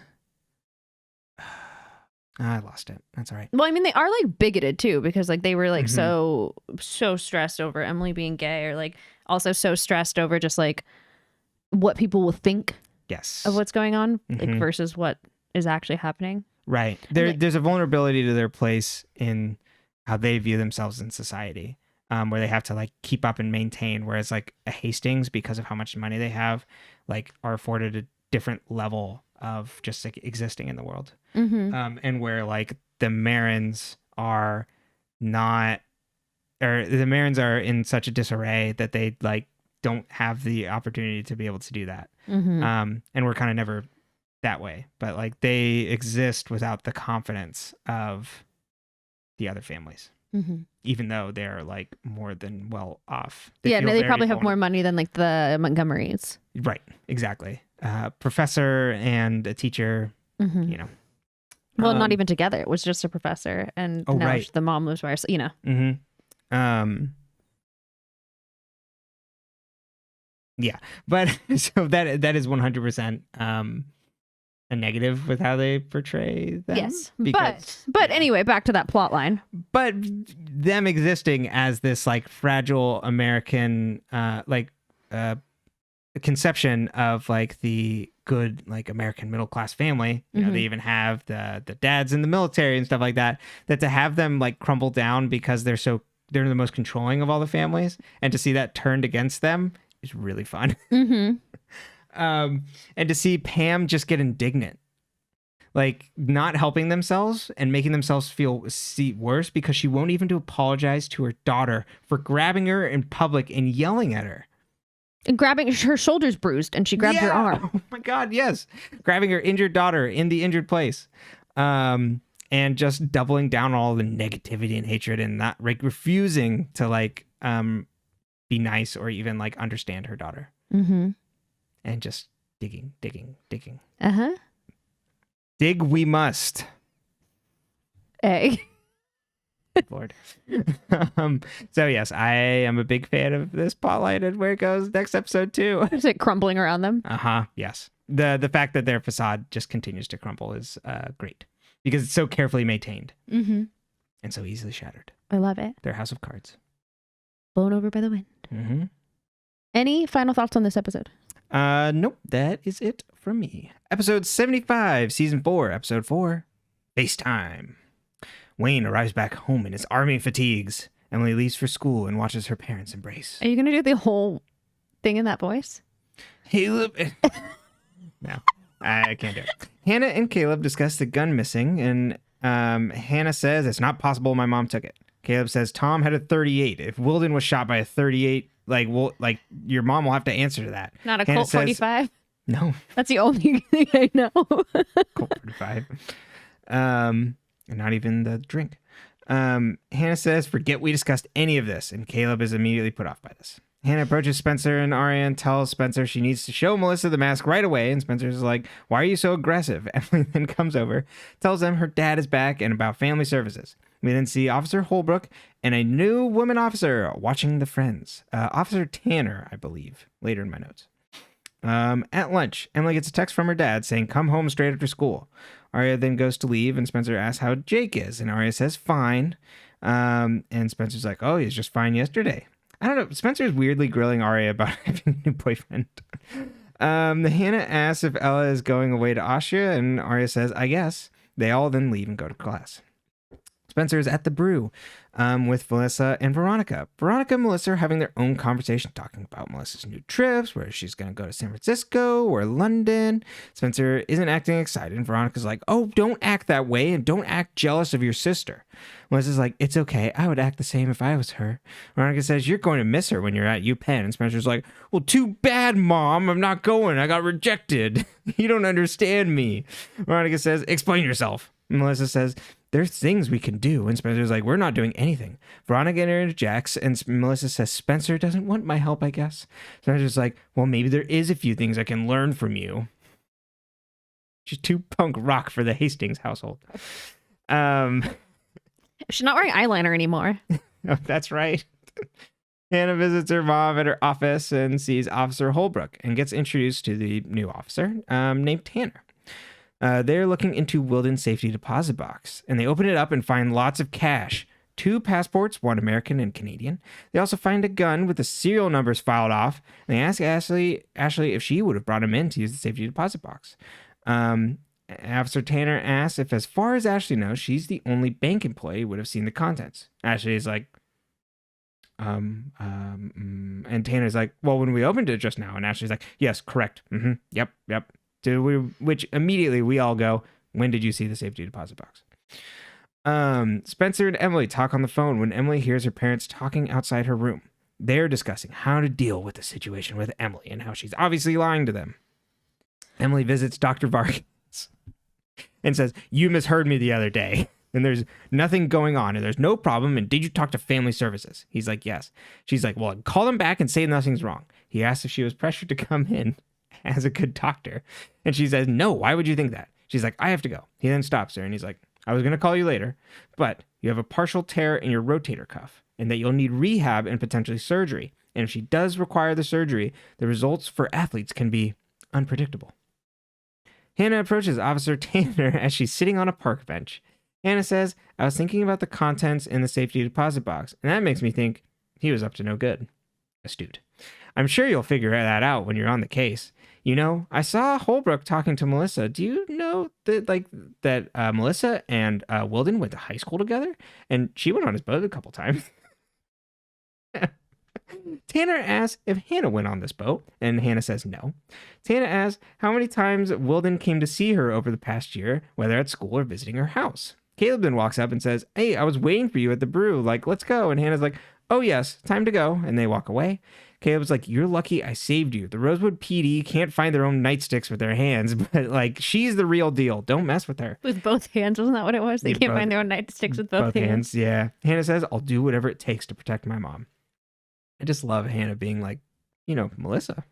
lost it. That's all right. Well, I mean, they are like bigoted too, because like they were like so stressed over Emily being gay, or like also so stressed over just like what people will think of what's going on, like versus what is actually happening. Right. There's a vulnerability to their place in how they view themselves in society, where they have to like keep up and maintain. Whereas like a Hastings, because of how much money they have, like are afforded a different level of just like existing in the world. And where like the Marins are not, or the Marins are in such a disarray that they like don't have the opportunity to be able to do that. And we're kind of never that way, but like they exist without the confidence of the other families, even though they're like more than well off. They probably have more money than like the Montgomerys. Right. Exactly. Professor and a teacher, you know. Well, not even together. It was just a professor, and now the mom lives by herself. You know. Yeah, but so that is 100% a negative with how they portray them. Yes, but anyway, back to that plot line. But them existing as this like fragile American conception of like the good like American middle class family, you know, they even have the dads in the military and stuff like that, that to have them like crumble down because they're the most controlling of all the families, and to see that turned against them is really fun. And to see Pam just get indignant, like not helping themselves and making themselves feel worse because she won't even apologize to her daughter for grabbing her in public and yelling at her. And grabbing her shoulders bruised, and she grabbed her arm. Oh my God, yes. Grabbing her injured daughter in the injured place. And just doubling down on all the negativity and hatred, and not like refusing to like be nice or even like understand her daughter. And just digging. Dig we must. Lord. So yes, I am a big fan of this plotline and where it goes next episode too. Is it crumbling around them? Yes. The fact that their facade just continues to crumble is great, because it's so carefully maintained and so easily shattered. I love it. Their house of cards, blown over by the wind. Any final thoughts on this episode? Nope. That is it from me. Episode 75, season 4, episode 4, FaceTime. Wayne arrives back home in his army fatigues. Emily leaves for school and watches her parents embrace. Are you going to do the whole thing in that voice? Caleb. No, I can't do it. Hannah and Caleb discuss the gun missing, and Hannah says it's not possible my mom took it. Caleb says Tom had a 38. If Wilden was shot by a 38, like your mom will have to answer to that. Not a Colt 45? No. That's the only thing I know. Colt 45. And not even the drink. Hannah says, forget we discussed any of this, and Caleb is immediately put off by this. Hannah approaches Spencer and Aria and tells Spencer she needs to show Melissa the mask right away, and Spencer's like, why are you so aggressive? Emily then comes over, tells them her dad is back and about family services. We then see Officer Holbrook and a new woman officer watching the friends. Officer Tanner, I believe, later in my notes. At lunch, Emily gets a text from her dad saying, come home straight after school. Aria then goes to leave, and Spencer asks how Jake is, and Aria says, fine. And Spencer's like, oh, he was just fine yesterday. I don't know. Spencer's weirdly grilling Aria about having a new boyfriend. Hannah asks if Ella is going away to Austria, and Aria says, I guess. They all then leave and go to class. Spencer is at the brew with Melissa and Veronica. Veronica and Melissa are having their own conversation, talking about Melissa's new trips, where she's going to go to San Francisco or London. Spencer isn't acting excited, and Veronica's like, oh, don't act that way, and don't act jealous of your sister. Melissa's like, it's okay. I would act the same if I was her. Veronica says, you're going to miss her when you're at UPenn. And Spencer's like, well, too bad, Mom. I'm not going. I got rejected. You don't understand me. Veronica says, explain yourself. Melissa says, there's things we can do. And Spencer's like, we're not doing anything. Veronica interjects, and Melissa says, Spencer doesn't want my help, I guess. Spencer's like, well, maybe there is a few things I can learn from you. She's too punk rock for the Hastings household. She's not wearing eyeliner anymore. Oh, that's right. Hannah visits her mom at her office and sees Officer Holbrook and gets introduced to the new officer named Tanner. They're looking into Wilden's safety deposit box, and they open it up and find lots of cash. 2 passports, 1 American and Canadian. They also find a gun with the serial numbers filed off, and they ask Ashley if she would have brought him in to use the safety deposit box. Officer Tanner asks if, as far as Ashley knows, she's the only bank employee who would have seen the contents. Ashley is like, and Tanner's like, well, when we opened it just now, and Ashley's like, yes, correct. Mm-hmm. Yep. Which immediately we all go, when did you see the safety deposit box? Spencer and Emily talk on the phone when Emily hears her parents talking outside her room. They're discussing how to deal with the situation with Emily and how she's obviously lying to them. Emily visits Dr. Vargas and says, you misheard me the other day, and there's nothing going on, and there's no problem, and did you talk to family services? He's like, yes. She's like, well, call them back and say nothing's wrong. He asks if she was pressured to come in as a good doctor, and she says, no, why would you think that? She's like, I have to go. He then stops her, and he's like, I was going to call you later, but you have a partial tear in your rotator cuff, and that you'll need rehab and potentially surgery, and if she does require the surgery, the results for athletes can be unpredictable. Hannah approaches Officer Tanner as she's sitting on a park bench. Hannah says, I was thinking about the contents in the safety deposit box, and that makes me think he was up to no good. Astute. I'm sure you'll figure that out when you're on the case. You know, I saw Holbrook talking to Melissa. Do you know that Melissa and Wilden went to high school together? And she went on his boat a couple times. Tanner asks if Hannah went on this boat, and Hannah says no. Tanner asks how many times Wilden came to see her over the past year, whether at school or visiting her house. Caleb then walks up and says, hey, I was waiting for you at the brew. Like, let's go. And Hannah's like, oh, yes, time to go. And they walk away. Caleb's like, you're lucky I saved you. The Rosewood PD can't find their own nightsticks with their hands, but like, she's the real deal. Don't mess with her. With both hands, wasn't that what it was? They can't find their own nightsticks with both hands. Yeah. Hannah says, I'll do whatever it takes to protect my mom. I just love Hannah being like, you know, Melissa.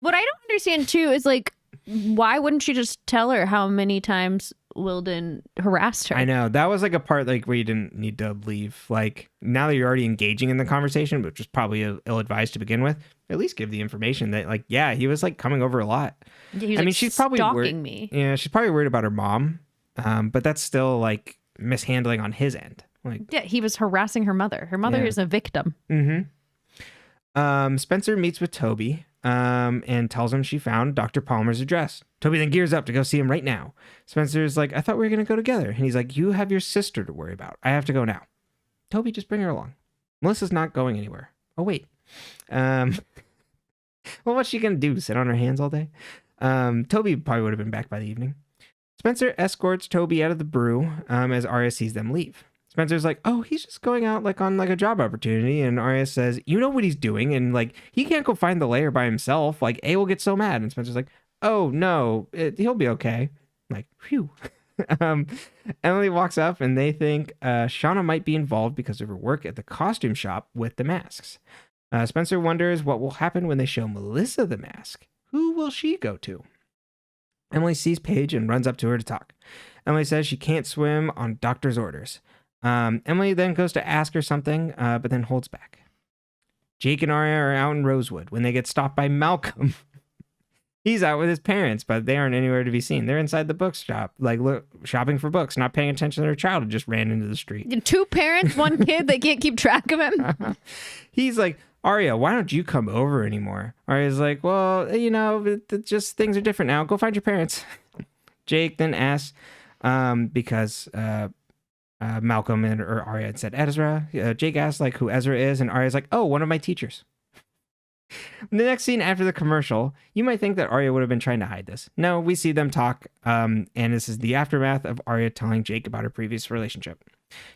What I don't understand too is like, why wouldn't she just tell her how many times Wilden harassed her? I know. That was like a part like where you didn't need to leave. Like, now that you're already engaging in the conversation, which was probably ill-advised to begin with, at least give the information that like, yeah, he was like coming over a lot. Yeah, he was, I mean, she's probably stalking me. Yeah, she's probably worried about her mom. But that's still like mishandling on his end. Like, yeah, he was harassing her mother. Her mother is a victim. Mm-hmm. Spencer meets with Toby and tells him she found Dr. Palmer's address. Toby then gears up to go see him right now. Spencer's like, I thought we were going to go together. And he's like, you have your sister to worry about. I have to go now. Toby, just bring her along. Melissa's not going anywhere. Oh, wait. Well, what's she going to do? Sit on her hands all day? Toby probably would have been back by the evening. Spencer escorts Toby out of the brew as Arias sees them leave. Spencer's like, oh, he's just going out like on like a job opportunity. And Arias says, you know what he's doing. And like, he can't go find the lair by himself. Like, A will get so mad. And Spencer's like, oh, no, he'll be okay. I'm like, phew. Emily walks up and they think Shauna might be involved because of her work at the costume shop with the masks. Spencer wonders what will happen when they show Melissa the mask. Who will she go to? Emily sees Paige and runs up to her to talk. Emily says she can't swim on doctor's orders. Emily then goes to ask her something, but then holds back. Jake and Aria are out in Rosewood when they get stopped by Malcolm. He's out with his parents, but they aren't anywhere to be seen. They're inside the bookshop, like shopping for books, not paying attention to their child who just ran into the street. 2 parents, 1 kid, they can't keep track of him. He's like, Aria, why don't you come over anymore? Aria's like, well, you know, just things are different now. Go find your parents. Jake then asks, because Malcolm or Aria had said Ezra. Jake asks like who Ezra is, and Aria's like, oh, one of my teachers. In the next scene after the commercial, you might think that Aria would have been trying to hide this. No, we see them talk, and this is the aftermath of Aria telling Jake about her previous relationship.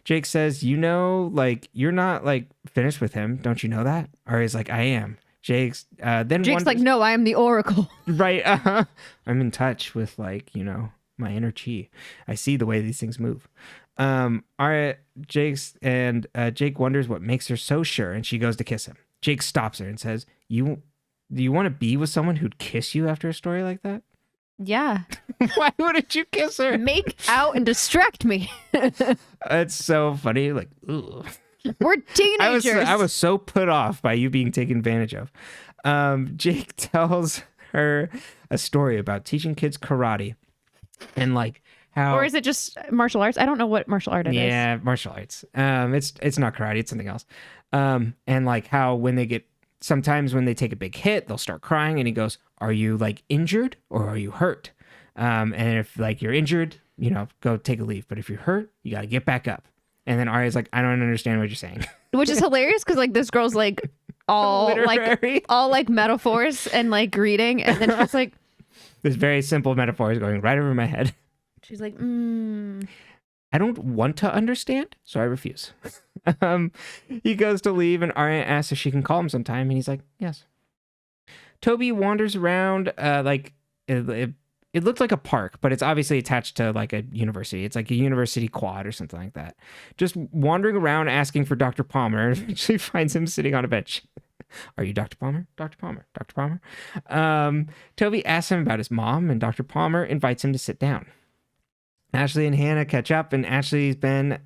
Jake says, you know, like, you're not, like, finished with him. Don't you know that? Aria's like, I am. Jake's like, no, I am the Oracle. Right. I'm in touch with, like, you know, my inner chi. I see the way these things move. Jake wonders what makes her so sure, and she goes to kiss him. Jake stops her and says, do you want to be with someone who'd kiss you after a story like that? Yeah. Why wouldn't you kiss her? Make out and distract me. It's so funny. Like, ugh. We're teenagers. I was so put off by you being taken advantage of. Jake tells her a story about teaching kids karate and like how. Or is it just martial arts? I don't know what martial art it is. Yeah, martial arts. It's not karate. It's something else. And like how sometimes when they take a big hit, they'll start crying. And he goes, "Are you like injured or are you hurt? And if like you're injured, go take a leave. But if you're hurt, you got to get back up." And then Aria's like, "I don't understand what you're saying." Which is hilarious because like this girl's like all Literary. like metaphors and like reading, and then she's like, "There's very simple metaphors going right over my head." She's like, I don't want to understand, so I refuse. He goes to leave, and Aria asks if she can call him sometime, and he's like, yes. Toby wanders around, it looked like a park, but it's obviously attached to like a university. It's like a university quad or something like that. Just wandering around asking for Dr. Palmer, and eventually finds him sitting on a bench. "Are you Dr. Palmer? Dr. Palmer? Dr. Palmer?" Toby asks him about his mom, and Dr. Palmer invites him to sit down. Ashley and Hannah catch up, and Ashley's been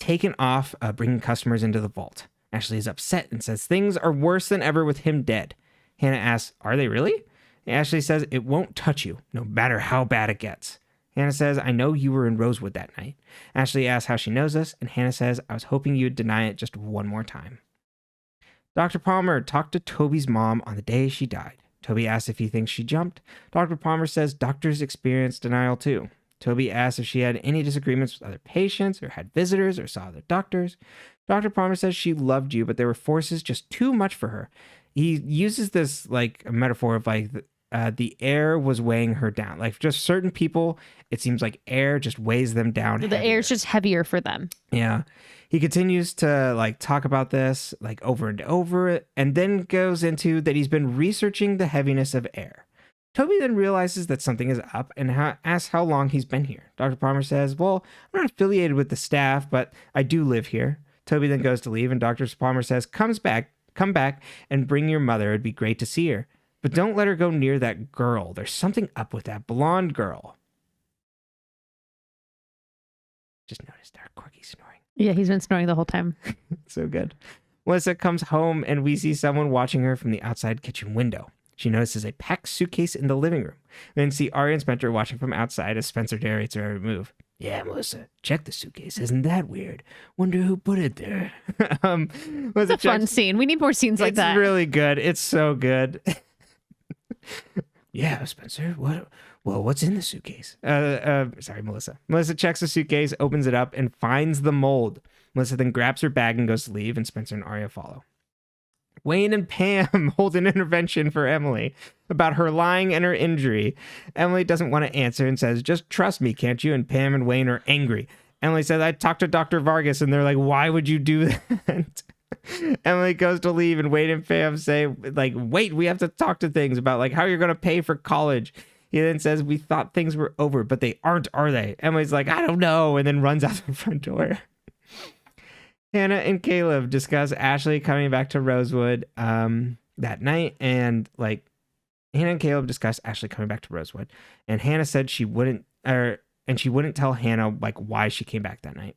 taken off bringing customers into the vault. Ashley is upset and says things are worse than ever with him dead. Hannah asks, "Are they really?" Ashley says, "It won't touch you, no matter how bad it gets." Hannah says, "I know you were in Rosewood that night." Ashley asks how she knows this, and Hannah says, "I was hoping you'd deny it just one more time." Dr. Palmer talked to Toby's mom on the day she died. Toby asks if he thinks she jumped. Dr. Palmer says doctors experience denial too. Toby asks if she had any disagreements with other patients or had visitors or saw other doctors. Dr. Palmer says she loved you, but there were forces just too much for her. He uses this like a metaphor of like the air was weighing her down. Like just certain people, it seems like air just weighs them down. The air's just heavier for them. Yeah. He continues to like talk about this like over and over, and then goes into that he's been researching the heaviness of air. Toby then realizes that something is up and asks how long he's been here. Dr. Palmer says, "Well, I'm not affiliated with the staff, but I do live here." Toby then goes to leave, and Dr. Palmer says, come back and bring your mother. It'd be great to see her. But don't let her go near that girl. There's something up with that blonde girl. Just noticed our Corgi snoring. Yeah, he's been snoring the whole time. So good. Melissa comes home, and we see someone watching her from the outside kitchen window. She notices a packed suitcase in the living room. We then see Aria and Spencer watching from outside as Spencer narrates her every move. "Yeah, Melissa, check the suitcase. Isn't that weird? Wonder who put it there." It's a fun scene. We need more scenes like that. It's really good. It's so good. "Yeah, Spencer, what's in the suitcase?" Sorry, Melissa. Melissa checks the suitcase, opens it up, and finds the mold. Melissa then grabs her bag and goes to leave, and Spencer and Aria follow. Wayne and Pam hold an intervention for Emily about her lying and her injury. Emily doesn't want to answer and says, "Just trust me, can't you?" And Pam and Wayne are angry. Emily says, "I talked to Dr. Vargas," and they're like, "Why would you do that?" Emily goes to leave, and Wayne and Pam say, like, "Wait, we have to talk to things about like how you're going to pay for college." He then says, "We thought things were over, but they aren't, are they?" Emily's like, "I don't know," and then runs out the front door. Hannah and Caleb discuss Ashley coming back to Rosewood that night, and like Hannah and Caleb discuss Ashley coming back to Rosewood, and Hannah said she wouldn't tell Hannah like why she came back that night.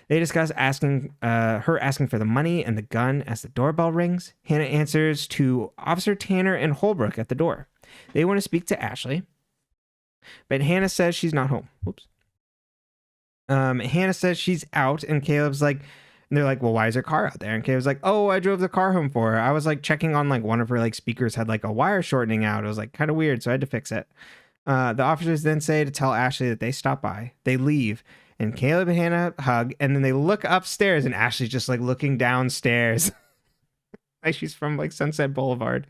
They discuss her asking for the money and the gun as the doorbell rings. Hannah answers to Officer Tanner and Holbrook at the door. They want to speak to Ashley, but Hannah says she's not home. Whoops. Hannah says she's out, and Caleb's like. And they're like, "Well, why is her car out there?" And Caleb's like, "Oh, I drove the car home for her. I was like checking on like one of her like speakers had like a wire shortening out. It was like kind of weird, so I had to fix it." The officers then say to tell Ashley that they stop by. They leave, and Caleb and Hannah hug, and then they look upstairs, and Ashley's just like looking downstairs, like she's from like Sunset Boulevard.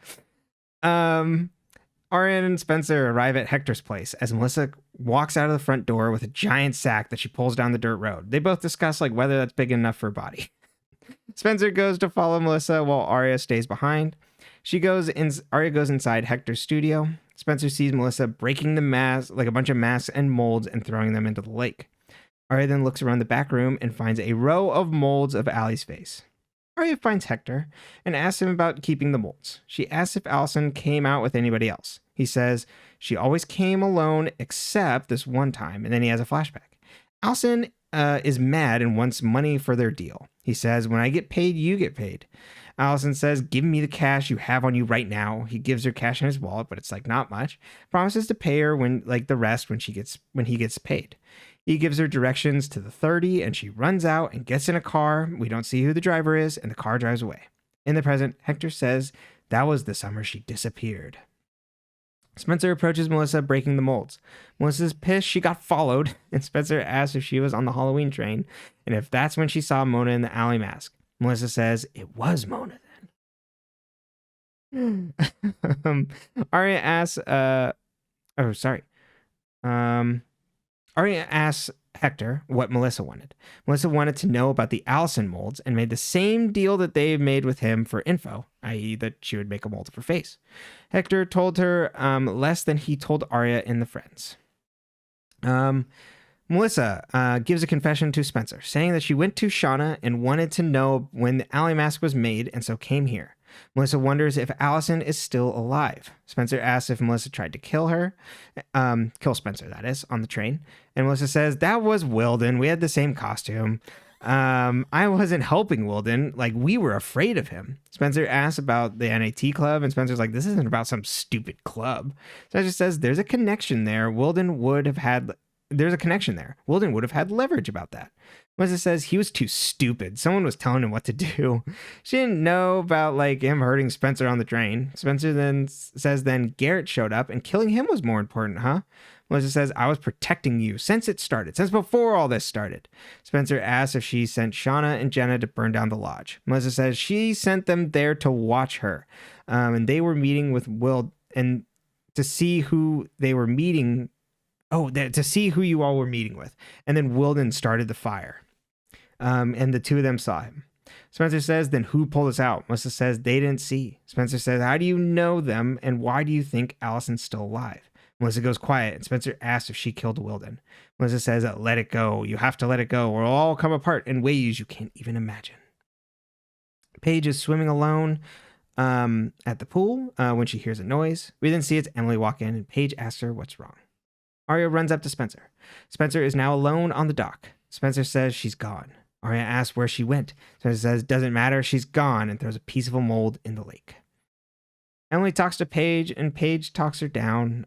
Aria and Spencer arrive at Hector's place as Melissa walks out of the front door with a giant sack that she pulls down the dirt road. They both discuss like whether that's big enough for her body. Spencer goes to follow Melissa while Aria stays behind. Aria goes inside Hector's studio. Spencer sees Melissa breaking the mask, like a bunch of masks and molds, and throwing them into the lake. Aria then looks around the back room and finds a row of molds of Allie's face. Aria finds Hector and asks him about keeping the molds. She asks if Allison came out with anybody else. He says she always came alone except this one time, and then he has a flashback. Allison is mad and wants money for their deal. He says, when I get paid, you get paid. Allison says, give me the cash you have on you right now. He gives her cash in his wallet, but it's like not much. Promises to pay her when the rest when he gets paid. He gives her directions to the 30 and she runs out and gets in a car. We don't see who the driver is and the car drives away. In the present, Hector says that was the summer she disappeared. Spencer approaches Melissa breaking the molds. Melissa's pissed she got followed, and Spencer asks if she was on the Halloween train and if that's when she saw Mona in the alley mask. Melissa says it was Mona then. Aria asks, Aria asks Hector what Melissa wanted. Melissa wanted to know about the Allison molds and made the same deal that they made with him for info, i.e. that she would make a mold of her face. Hector told her less than he told Aria in The Friends. Melissa gives a confession to Spencer, saying that she went to Shauna and wanted to know when the alley mask was made and so came here. Melissa wonders if Allison is still alive. Spencer asks if Melissa tried to kill Spencer, that is, on the train. And Melissa says, that was Wilden. We had the same costume. I wasn't helping Wilden. Like, we were afraid of him. Spencer asks about the NAT club, and Spencer's like, this isn't about some stupid club. Spencer says, there's a connection there. Wilden would have had leverage about that. Melissa says he was too stupid. Someone was telling him what to do. She didn't know about him hurting Spencer on the train. Spencer then says Garrett showed up and killing him was more important, huh? Melissa says, I was protecting you since before all this started. Spencer asks if she sent Shauna and Jenna to burn down the lodge. Melissa says she sent them there to watch her. And they were meeting with and to see who they were meeting. To see who you all were meeting with. And then Wilden started the fire. And the two of them saw him. Spencer says, then who pulled us out? Melissa says, they didn't see. Spencer says, how do you know them? And why do you think Allison's still alive? Melissa goes quiet, and Spencer asks if she killed Wilden. Melissa says, let it go. You have to let it go, or it'll all come apart in ways you can't even imagine. Paige is swimming alone at the pool when she hears a noise. We then see it's Emily walk in, and Paige asks her what's wrong. Aria runs up to Spencer. Spencer is now alone on the dock. Spencer says she's gone. Aria asks where she went. Spencer says, doesn't matter, she's gone, and throws a piece of a mold in the lake. Emily talks to Paige, and Paige talks her down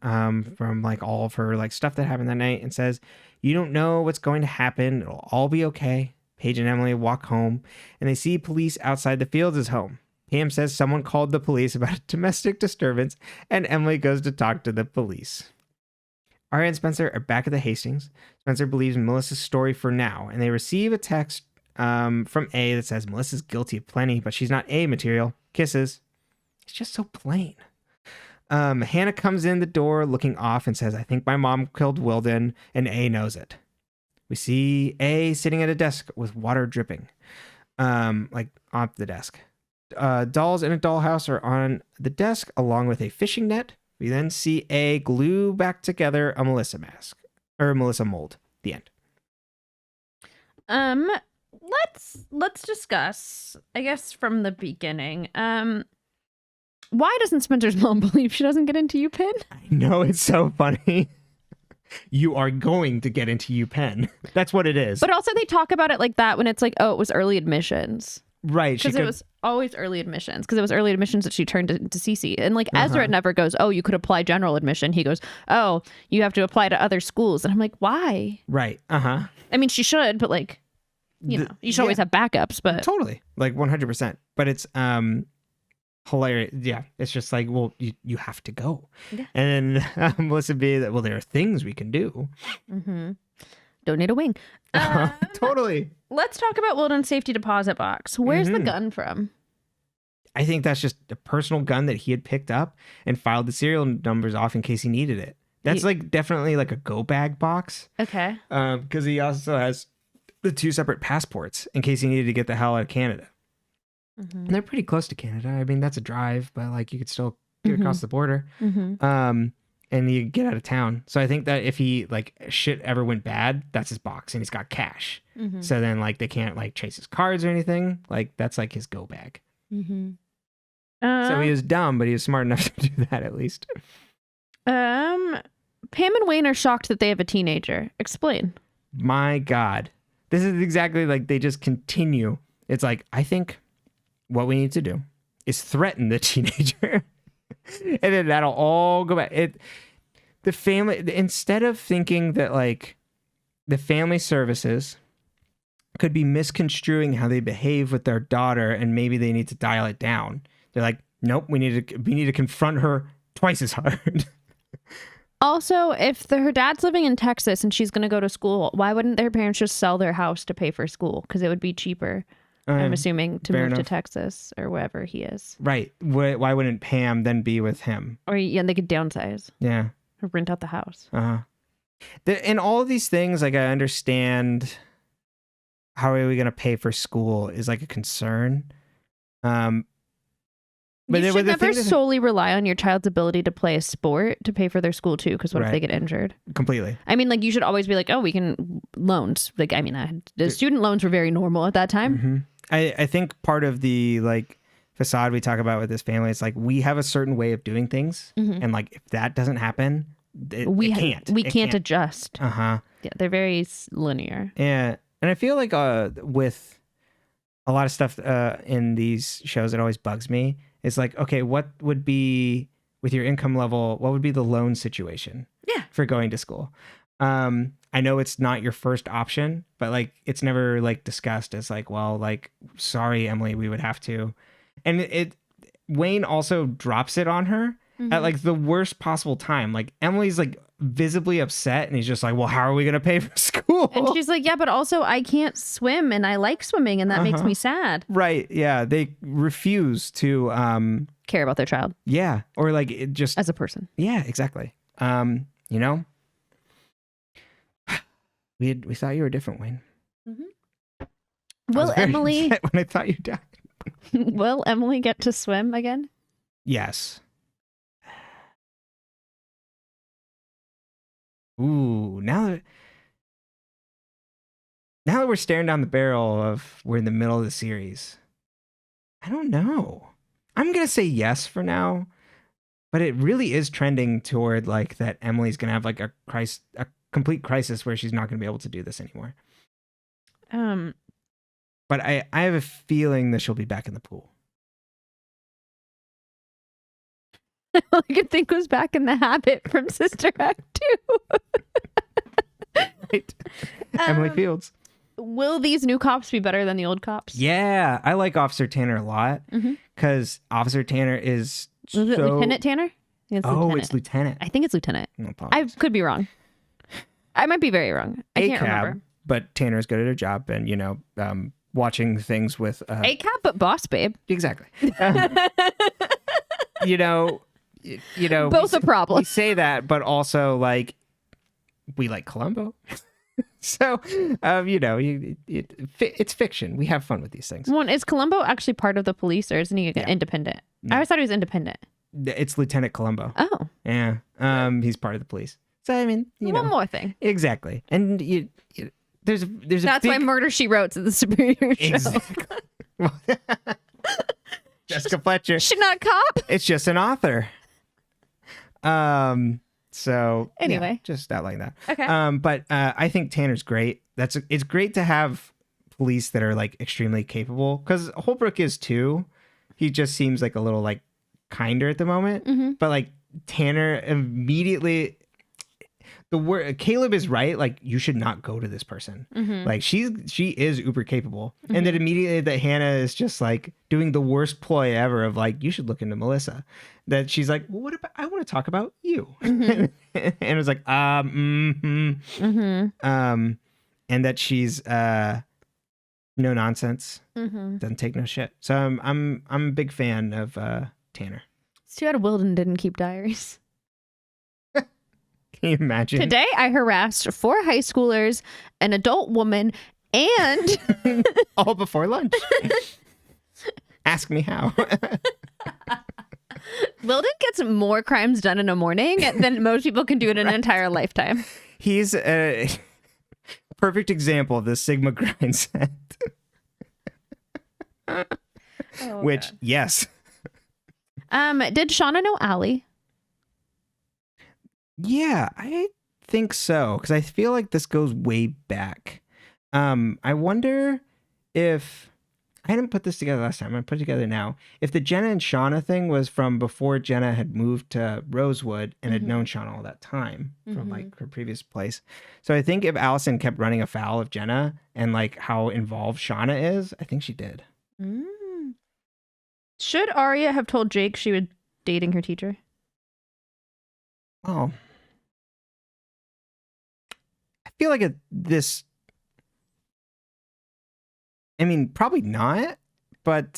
from all of her stuff that happened that night and says, you don't know what's going to happen. It'll all be okay. Paige and Emily walk home, and they see police outside the Fields' home. Pam says someone called the police about a domestic disturbance, and Emily goes to talk to the police. Aria and Spencer are back at the Hastings. Spencer believes Melissa's story for now, and they receive a text from A that says Melissa's guilty of plenty, but she's not A material. Kisses. It's just so plain. Hannah comes in the door looking off and says, I think my mom killed Wilden, and A knows it. We see A sitting at a desk with water dripping, off the desk. Dolls in a dollhouse are on the desk along with a fishing net. We then see A glue back together a Melissa mask or a Melissa mold. The end. Let's discuss, I guess, from the beginning. Why doesn't Spencer's mom believe she doesn't get into UPenn? I know, it's so funny. You are going to get into UPenn. That's what it is. But also they talk about it like that when it's it was early admissions. Right. Because it was always early admissions. Because it was early admissions that she turned to CC. And Ezra never goes, oh, you could apply general admission. He goes, oh, you have to apply to other schools. And I'm like, why? Right. Uh-huh. I mean, she should, but you should always have backups. But totally. 100%. But it's hilarious. Yeah. It's just you have to go. Yeah. And then Melissa B, that, well, there are things we can do. Mm-hmm. Don't need a wing. Totally. Let's talk about Wilden's safety deposit box. Where's the gun from? I think that's just a personal gun that he had picked up and filed the serial numbers off in case he needed it. That's definitely a go bag box. Okay. Because he also has the 2 separate passports in case he needed to get the hell out of Canada. Mm-hmm. And they're pretty close to Canada. I mean, that's a drive, but you could still get across the border. Mm-hmm. and you get out of town. So I think that if he like shit ever went bad, that's his box, and he's got cash. Mm-hmm. So then like they can't like chase his cards or anything. Like that's like his go bag. Mm-hmm. So he was dumb, but he was smart enough to do that at least. Pam and Wayne are shocked that they have a teenager. Explain. My God, this is exactly like they just continue. It's like, I think what we need to do is threaten the teenager. And then that'll all go back. The family, instead of thinking that like the family services could be misconstruing how they behave with their daughter and maybe they need to dial it down. They're like, nope, we need to confront her twice as hard. Also, if her dad's living in Texas and she's going to go to school, why wouldn't their parents just sell their house to pay for school? Because it would be cheaper, I'm assuming, to move to Texas or wherever he is. Right. Why wouldn't Pam then be with him? Or yeah, they could downsize. Yeah. Or rent out the house. In all of these things, like I understand how are we going to pay for school is like a concern. But you should never solely rely on your child's ability to play a sport to pay for their school too, because what if they get injured? Completely. I mean, like you should always be like, oh, we can loans. Like, I mean, the student loans were very normal at that time. Mm-hmm. I think part of the like facade we talk about with this family is like we have a certain way of doing things, and like if that doesn't happen, we can't adjust. Yeah, they're very linear. Yeah, and I feel like with a lot of stuff in these shows, it always bugs me. It's like, okay, what would be with your income level? What would be the loan situation? Yeah, for going to school. I know it's not your first option, but like it's never like discussed as like, well, like, sorry, Emily, we would have to. And Wayne also drops it on her at like the worst possible time. Like Emily's like visibly upset and he's just like, well, how are we going to pay for school? And she's like, yeah, but also I can't swim and I like swimming and that makes me sad. Right. Yeah. They refuse to care about their child. Yeah. Or like it just as a person. Yeah, exactly. You know, we thought you were different, Wayne. Will Emily when I thought you died. Will Emily get to swim again? Yes. Ooh, now that we're staring down the barrel of we're in the middle of the series, I don't know. I'm gonna say yes for now, but it really is trending toward like that Emily's gonna have like a complete crisis where she's not gonna be able to do this anymore. But I have a feeling that she'll be back in the pool. All I could think was back in the habit from Sister Act 2. Right. Emily Fields. Will these new cops be better than the old cops? Yeah, I like Officer Tanner a lot because Officer Tanner is so... it Lieutenant Tanner? It's Lieutenant. I think it's Lieutenant. No I could be wrong. I might be very wrong. I can't remember. But Tanner's good at her job and, you know, watching things with... ACAB, but boss babe. Exactly. You know, both a problem. We say that, but also like we like Columbo. So, you know, it's fiction. We have fun with these things. One, is Columbo actually part of the police or isn't he independent? No. I always thought he was independent. It's Lieutenant Columbo. Oh. Yeah. He's part of the police. So, I mean, one more thing. Exactly. And there's That's why Murder, She Wrote's at the Superior Show. Exactly. Jessica Fletcher. She's not a cop. It's just an author. So anyway, yeah, just outlining that. Okay. But I think Tanner's great. It's great to have police that are like extremely capable because Holbrook is too. He just seems like a little like kinder at the moment. But like Tanner immediately. Caleb is right. Like you should not go to this person. Like she is uber capable, and then immediately that Hannah is just like doing the worst ploy ever of like you should look into Melissa. That she's like, well, what about I want to talk about you, and it was like and that she's no nonsense, doesn't take no shit. So I'm a big fan of Tanner. It's too bad Wilden didn't keep diaries. Can you imagine? Today, I harassed 4 high schoolers, an adult woman, and... all before lunch. Ask me how. Wilden gets more crimes done in a morning than most people can do in an entire lifetime. He's a perfect example of the Sigma grind set. Which, God. Yes. Did Shauna know Allie? Yeah, I think so, because I feel like this goes way back. I wonder if I didn't put this together last time. I'm gonna put it together now. If the Jenna and Shauna thing was from before Jenna had moved to Rosewood and had known Shauna all that time from like her previous place. So I think if Allison kept running afoul of Jenna and like how involved Shauna is, I think she did. Should Aria have told Jake she was dating her teacher? Oh, I feel like this. I mean, probably not, but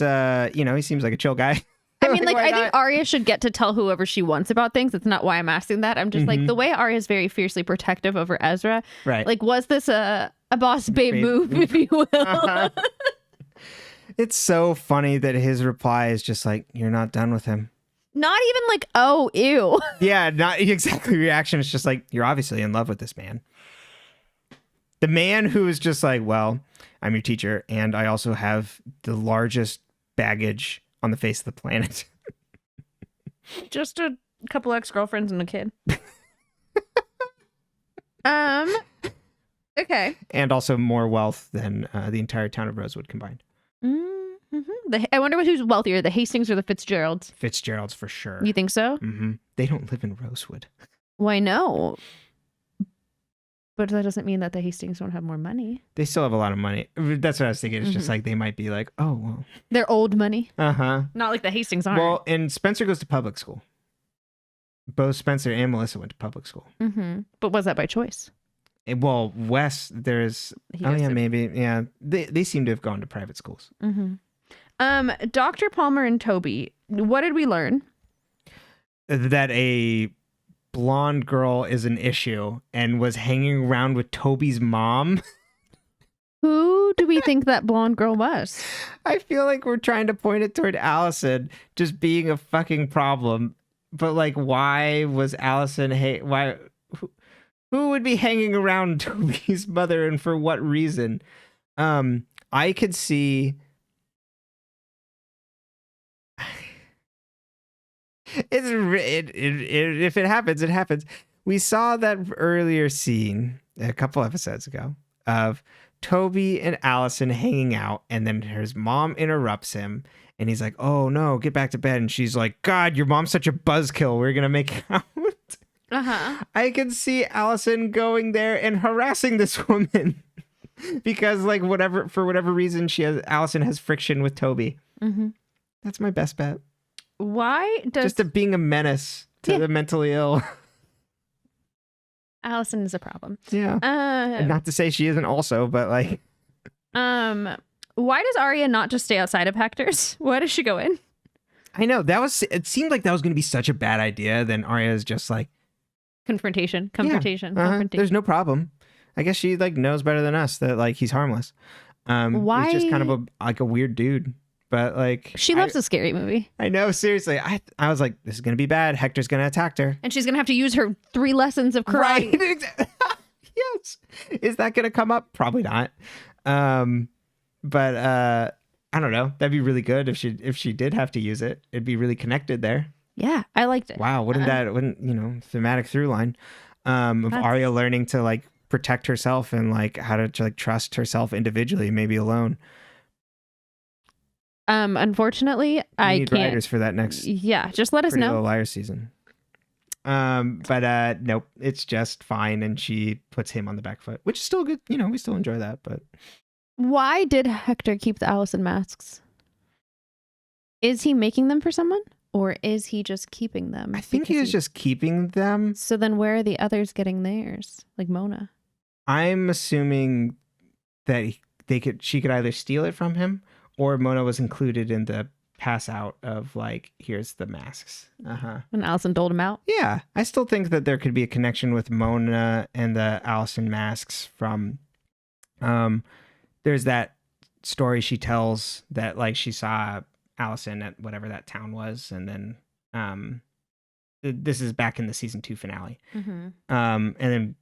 he seems like a chill guy. I mean, like, I think Aria should get to tell whoever she wants about things. That's not why I'm asking that. I'm just like, the way Aria is very fiercely protective over Ezra. Right. Like, was this a boss babe move, if you will? It's so funny that his reply is just like, you're not done with him. Not even like, oh, ew. Yeah, not exactly reaction. It's just like, you're obviously in love with this man. The man who is just like, well, I'm your teacher, and I also have the largest baggage on the face of the planet. Just a couple ex-girlfriends and a kid. Okay. And also more wealth than the entire town of Rosewood combined. I wonder who's wealthier, the Hastings or the Fitzgeralds? Fitzgeralds for sure. You think so? They don't live in Rosewood. Why, no. But that doesn't mean that the Hastings don't have more money. They still have a lot of money. That's what I was thinking. It's just like they might be like, oh, well. They're old money. Uh-huh. Not like the Hastings aren't. Well, and Spencer goes to public school. Both Spencer and Melissa went to public school. But was that by choice? Well, Wes, there's... maybe. Yeah. They seem to have gone to private schools. Dr. Palmer and Toby, what did we learn? That a blonde girl is an issue and was hanging around with Toby's mom. Who do we think that blonde girl was? I feel like we're trying to point it toward Allison just being a fucking problem. But like, why was Allison... Who would be hanging around Toby's mother and for what reason? I could see... If it happens, it happens. We saw that earlier scene a couple episodes ago of Toby and Allison hanging out, and then his mom interrupts him, and he's like, "Oh no, get back to bed." And she's like, "God, your mom's such a buzzkill. We're gonna make out." I can see Allison going there and harassing this woman because, like, for whatever reason, Allison has friction with Toby. That's my best bet. Why does being a menace to the mentally ill? Allison is a problem. Yeah. Not to say she isn't also, but like. Why does Aria not just stay outside of Hector's? Why does she go in? I know it seemed like that was going to be such a bad idea. Then Aria is just like confrontation. There's no problem. I guess she like knows better than us that like he's harmless. Why? He's just kind of a weird dude. But like, she loves a scary movie. I know, seriously. I was like, this is gonna be bad. Hector's gonna attack her, and she's gonna have to use her 3 lessons of karate. Right. Yes. Is that gonna come up? Probably not. But I don't know. That'd be really good if she did have to use it. It'd be really connected there. Yeah, I liked it. Wow, wouldn't thematic through line of Aria learning to like protect herself and like how to like trust herself individually, maybe alone. Unfortunately, I need can't. Writers for that next. Yeah, just let us Pretty know. Little Liars season. But nope, it's just fine, and she puts him on the back foot, which is still good. We still enjoy that. But why did Hector keep the Allison masks? Is he making them for someone, or is he just keeping them? I think he was just keeping them. So then, where are the others getting theirs? Like Mona. I'm assuming that she could either steal it from him, or Mona was included in the pass out of like, here's the masks. When Allison doled him out? Yeah. I still think that there could be a connection with Mona and the Allison masks from, there's that story she tells that like she saw Allison at whatever that town was. And then This is back in the season 2 finale. Mm-hmm. And then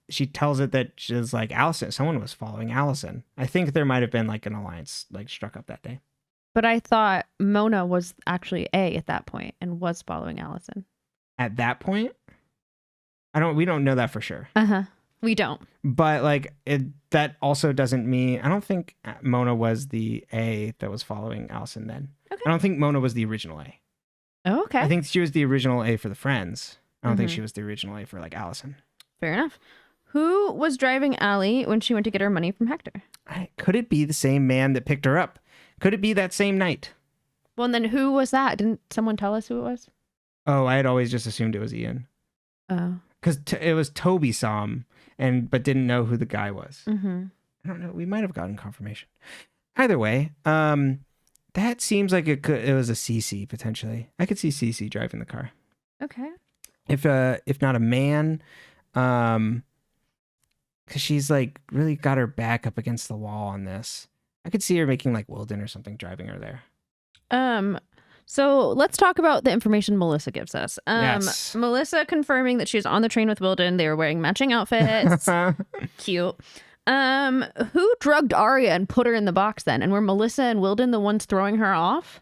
she tells it that she's like, Allison, someone was following Allison. I think there might have been like an alliance like struck up that day. But I thought Mona was actually A at that point and was following Allison. At that point? We don't know that for sure. Uh-huh. We don't. But like that also doesn't mean, I don't think Mona was the A that was following Allison then. Okay. I don't think Mona was the original A. Oh, okay. I think she was the original A for the friends. I don't think she was the original A for like Allison. Fair enough. Who was driving Allie when she went to get her money from Hector? Could it be the same man that picked her up? Could it be that same night? Well, and then who was that? Didn't someone tell us who it was? Oh, I had always just assumed it was Ian. Oh. Because it was Toby saw him, but didn't know who the guy was. Mm-hmm. I don't know. We might have gotten confirmation. Either way, that seems like it was a CC potentially. I could see CC driving the car. Okay. If not a man, because she's like really got her back up against the wall on this. I could see her making like Wilden or something driving her there. So let's talk about the information Melissa gives us. Yes. Melissa confirming that she's on the train with Wilden. They were wearing matching outfits. Cute. Who drugged Aria and put her in the box then? And were Melissa and Wilden the ones throwing her off?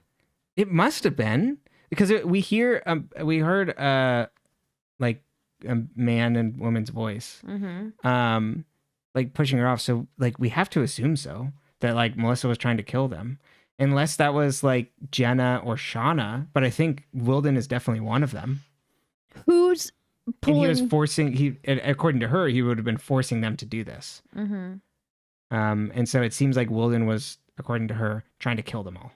It must have been, because we heard like a man and woman's voice, like pushing her off. So like we have to assume so, that like Melissa was trying to kill them, unless that was like Jenna or Shauna. But I think Wilden is definitely one of them. Who's pulling? And he was forcing. According to her, he would have been forcing them to do this. And so it seems like Wilden was, according to her, trying to kill them all.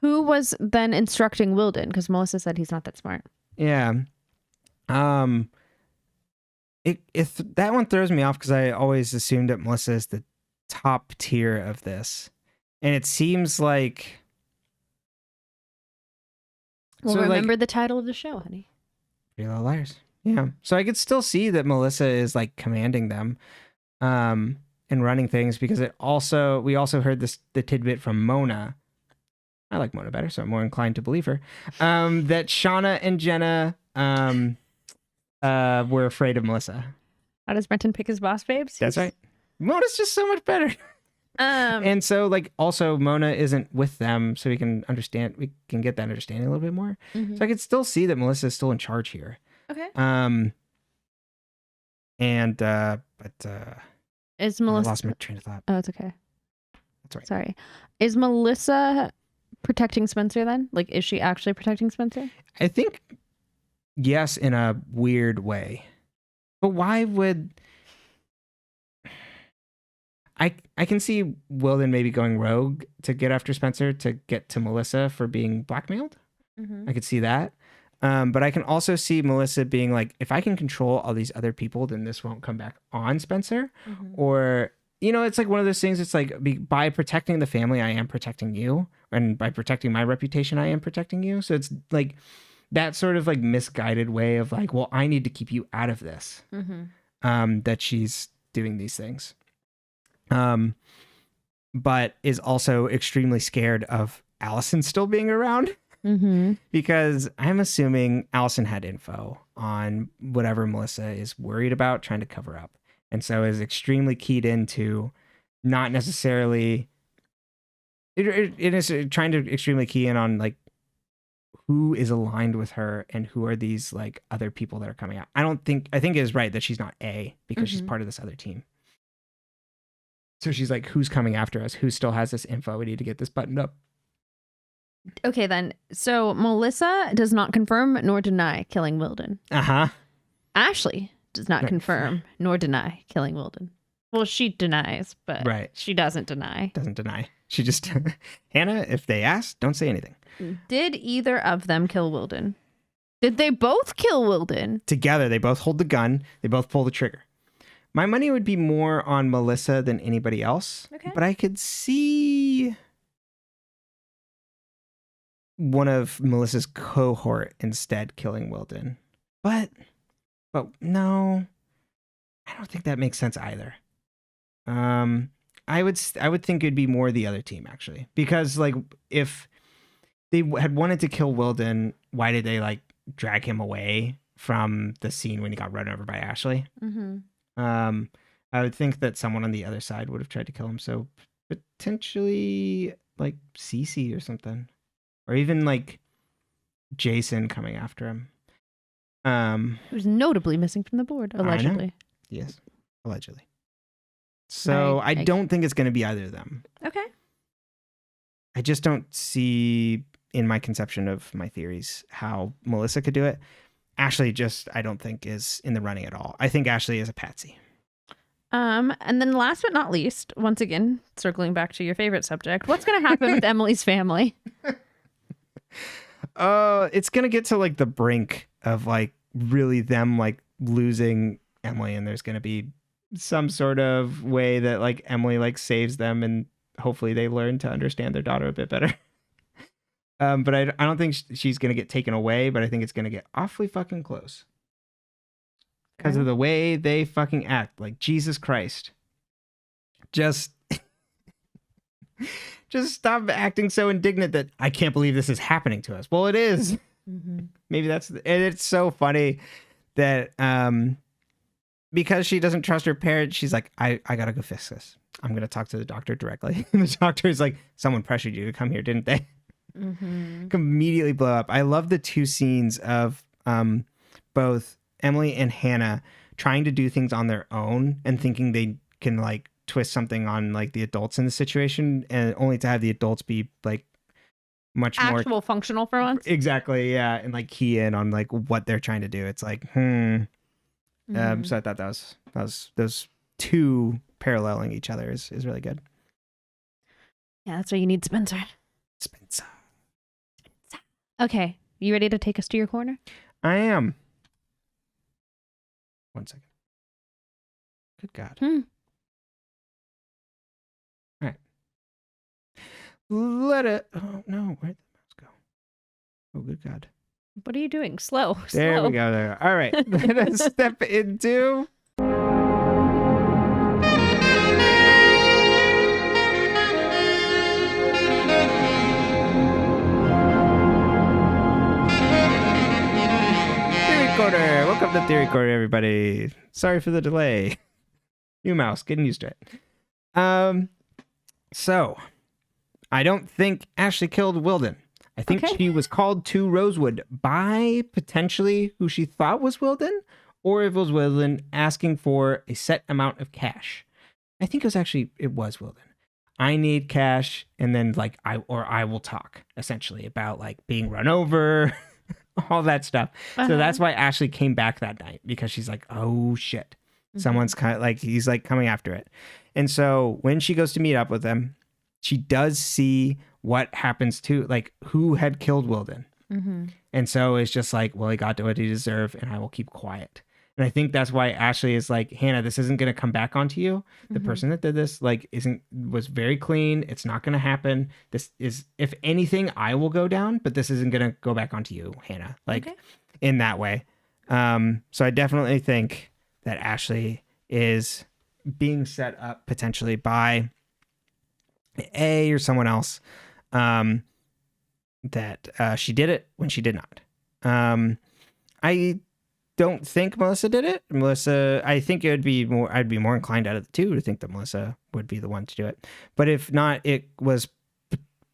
Who was then instructing Wilden? Because Melissa said he's not that smart. Yeah. If that one throws me off, because I always assumed that Melissa is the top tier of this, and it seems like. Well, so remember the title of the show, honey. Pretty Little Liars. Yeah. So I could still see that Melissa is like commanding them, and running things, because we also heard the tidbit from Mona. I like Mona better, so I'm more inclined to believe her. That Shauna and Jenna were afraid of Melissa. How does Brenton pick his boss babes? That's right. Mona's just so much better. And so like also Mona isn't with them, so we can get that understanding a little bit more. So I could still see that Melissa is still in charge here. Okay. Is Melissa? I lost my train of thought. Oh, it's okay. That's right. Sorry. Is Melissa protecting Spencer then? Like, is she actually protecting Spencer? I think yes, in a weird way. But why would I can see Wilden maybe going rogue to get after Spencer to get to Melissa for being blackmailed. I could see that. But I can also see Melissa being like, if I can control all these other people, then this won't come back on Spencer. Or, it's like one of those things. It's like by protecting the family, I am protecting you. And by protecting my reputation, I am protecting you. So it's like that sort of like misguided way of like, well, I need to keep you out of this. That she's doing these things. But is also extremely scared of Allison still being around. Because I'm assuming Allison had info on whatever Melissa is worried about trying to cover up. And so is extremely keyed into not necessarily... It is trying to extremely key in on like who is aligned with her and who are these like other people that are coming out. I think it is right that she's not A, because she's part of this other team. So she's like, who's coming after us? Who still has this info? We need to get this buttoned up. Okay, then. So Melissa does not confirm nor deny killing Wilden. Ashley does not confirm nor deny killing Wilden. Well, she denies, but she doesn't deny. Doesn't deny. She just... Hannah, if they ask, don't say anything. Did either of them kill Wilden? Did they both kill Wilden? Together, they both hold the gun. They both pull the trigger. My money would be more on Melissa than anybody else. Okay. But I could see one of Melissa's cohort instead killing Wilden. But no, I don't think that makes sense either. I would think it'd be more the other team, actually, because like if they had wanted to kill Wilden, why did they like drag him away from the scene when he got run over by Ashley? I would think that someone on the other side would have tried to kill him. So potentially like Cece or something, or even like Jason coming after him. Who's notably missing from the board, allegedly. Yes, allegedly. So I don't think it's going to be either of them. Okay. I just don't see in my conception of my theories how Melissa could do it. Ashley just, I don't think is in the running at all. I think Ashley is a patsy. And then last but not least, once again, circling back to your favorite subject, what's going to happen with Emily's family? It's going to get to like the brink of like really them like losing Emily, and there's going to be some sort of way that like Emily like saves them, and hopefully they learn to understand their daughter a bit better. But I don't think she's going to get taken away, but I think it's going to get awfully fucking close. Because of the way they fucking act. Like, Jesus Christ. Just stop acting so indignant that I can't believe this is happening to us. Well, it is. Maybe that's... And it's so funny that because she doesn't trust her parents, she's like, I gotta go fix this. I'm going to talk to the doctor directly. And the doctor is like, someone pressured you to come here, didn't they? Immediately blow up. I love the two scenes of both Emily and Hannah trying to do things on their own and thinking they can like twist something on like the adults in the situation, and only to have the adults be like much more actual functional for once. Exactly. Yeah. And like key in on like what they're trying to do. It's like, so I thought that was those two paralleling each other is really good. Yeah, that's what you need, Spencer. Okay, you ready to take us to your corner? I am. 1 second. Good God. All right. Let it. Oh no, where'd the mouse go? Oh, good God. What are you doing? Slow. There we go. There. All right. Let us step into. Corner. Welcome to Theory Corner, everybody. Sorry for the delay. New mouse, getting used to it. So I don't think Ashley killed Wilden. I think she was called to Rosewood by potentially who she thought was Wilden, or if it was Wilden asking for a set amount of cash. I think it was Wilden. I need cash, and then like I will talk essentially about like being run over. All that stuff. So that's why Ashley came back that night, because she's like, oh shit. Someone's kind of like, he's like coming after it. And so when she goes to meet up with them, she does see what happens to like who had killed Wilden. And so it's just like, well, he got to what he deserved, and I will keep quiet. And I think that's why Ashley is like, Hannah, this isn't going to come back onto you. The person that did this, like, was very clean. It's not going to happen. This is, if anything, I will go down, but this isn't going to go back onto you, Hannah, like in that way. So I definitely think that Ashley is being set up potentially by A or someone else, that she did it when she did not. I don't think Melissa did it. I think I'd be more inclined out of the two to think that Melissa would be the one to do it. But if not, it was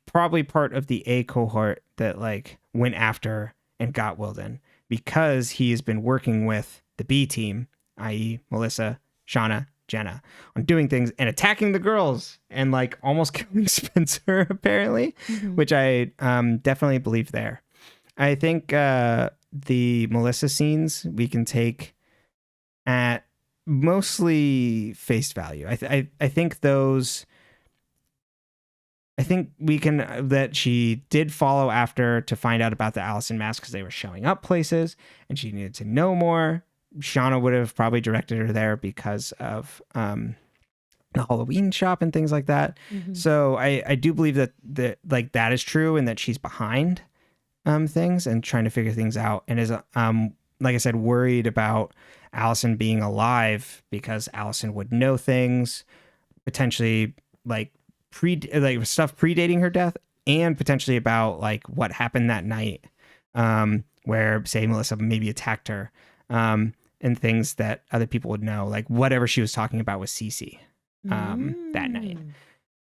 probably part of the A cohort that like went after and got Wilden, because he's been working with the B team, i.e. Melissa, Shauna, Jenna, on doing things and attacking the girls and like almost killing Spencer apparently, which I definitely believe there. I think the Melissa scenes we can take at mostly face value. I think those. I think we can that she did follow after to find out about the Allison mask because they were showing up places and she needed to know more. Shauna would have probably directed her there because of the Halloween shop and things like that. So I do believe that that is true and that she's behind things and trying to figure things out, and is like I said, worried about Allison being alive because Allison would know things potentially like stuff predating her death, and potentially about like what happened that night, where say Melissa maybe attacked her, and things that other people would know, like whatever she was talking about with Cece that night,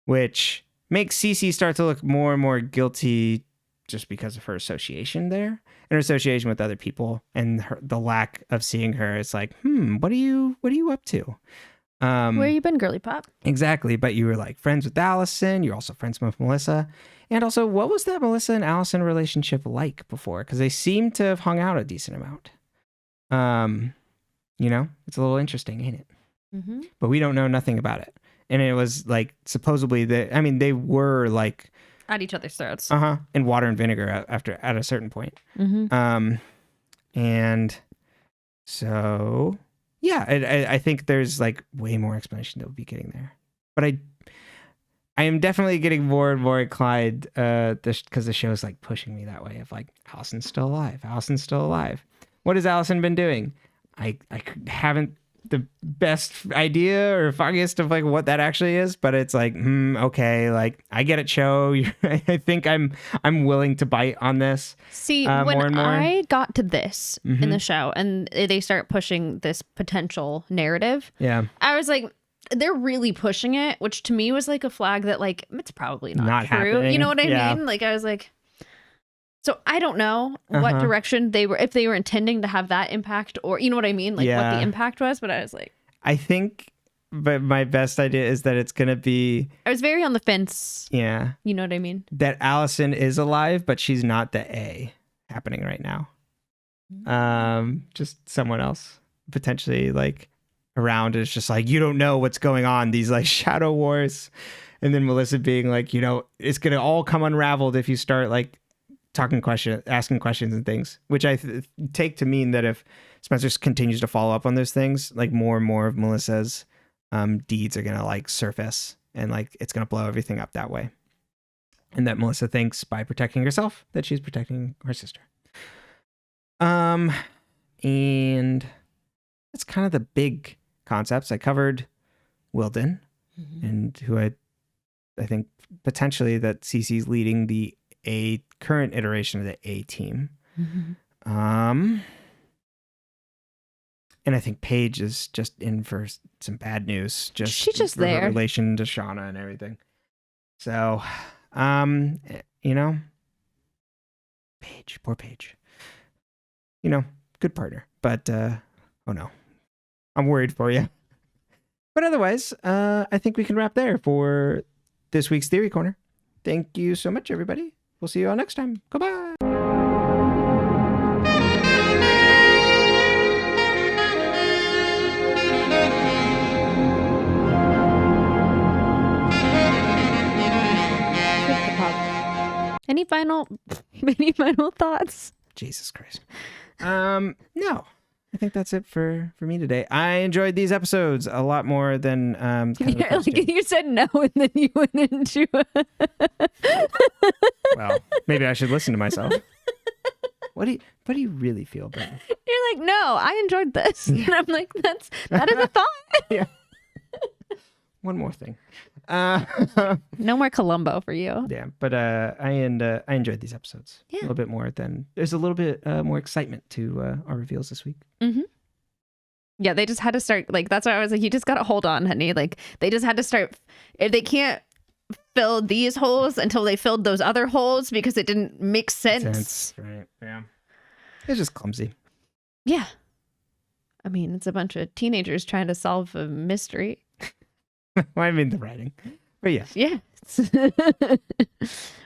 which makes Cece start to look more and more guilty just because of her association there and her association with other people, and the lack of seeing her. It's like, what are you up to? Where you been, girly pop? Exactly. But you were like friends with Allison. You're also friends with Melissa. And also, what was that Melissa and Allison relationship like before? Because they seem to have hung out a decent amount. It's a little interesting, ain't it? Mm-hmm. But we don't know nothing about it. And it was like supposedly they were like at each other's throats. In water and vinegar at a certain point. Mm-hmm. And so yeah, I think there's like way more explanation that we'll be getting there. But I am definitely getting more and more inclined because the show's like pushing me that way of like, Allison's still alive. Allison's still alive. What has Allison been doing? I haven't the best idea or foggiest of like what that actually is, but it's like, okay, like I get it, show. I think I'm willing to bite on this. See, more when and more. I got to this in the show and they start pushing this potential narrative, I was like, they're really pushing it, which to me was like a flag that like it's probably not true. Happening. You know what I mean? Like I was like, so I don't know what direction they were, if they were intending to have that impact, or you know what I mean, like what the impact was. But I was like, I think, but my best idea is that it's gonna be. I was very on the fence. Yeah, you know what I mean. That Allison is alive, but she's not the A happening right now. Just someone else potentially like around. It's just like you don't know what's going on. These like shadow wars, and then Melissa being like, it's gonna all come unraveled if you start like. Asking questions and things, which I take to mean that if Spencer continues to follow up on those things, like more and more of Melissa's deeds are gonna like surface, and like it's gonna blow everything up that way. And that Melissa thinks by protecting herself that she's protecting her sister. And that's kind of the big concepts. I covered Wilden, and who I think potentially that Cece's leading the current iteration of the A team. And I think Paige is just in for some bad news. She's just there. Her relation to Shauna and everything. So, Paige, poor Paige. Good partner, but oh no, I'm worried for you. But otherwise, I think we can wrap there for this week's Theory Corner. Thank you so much, everybody. We'll see you all next time. Goodbye. Any final thoughts? Jesus Christ. No. I think that's it for me today. I enjoyed these episodes a lot more than you said no and then you went into Well, maybe I should listen to myself. What do you really feel, Brenton? You're like, no, I enjoyed this. And I'm like, that is a thought. Yeah. One more thing. No more Columbo for you. Yeah, but I enjoyed these episodes a little bit more than there's a little bit more excitement to our reveals this week. Yeah, they just had to start like that's why I was like, you just gotta hold on, honey. Like they just had to start. If they can't fill these holes until they filled those other holes because it didn't make sense. Right? Yeah, it's just clumsy. Yeah, I mean it's a bunch of teenagers trying to solve a mystery. Well, I mean the writing, but yes. Yeah.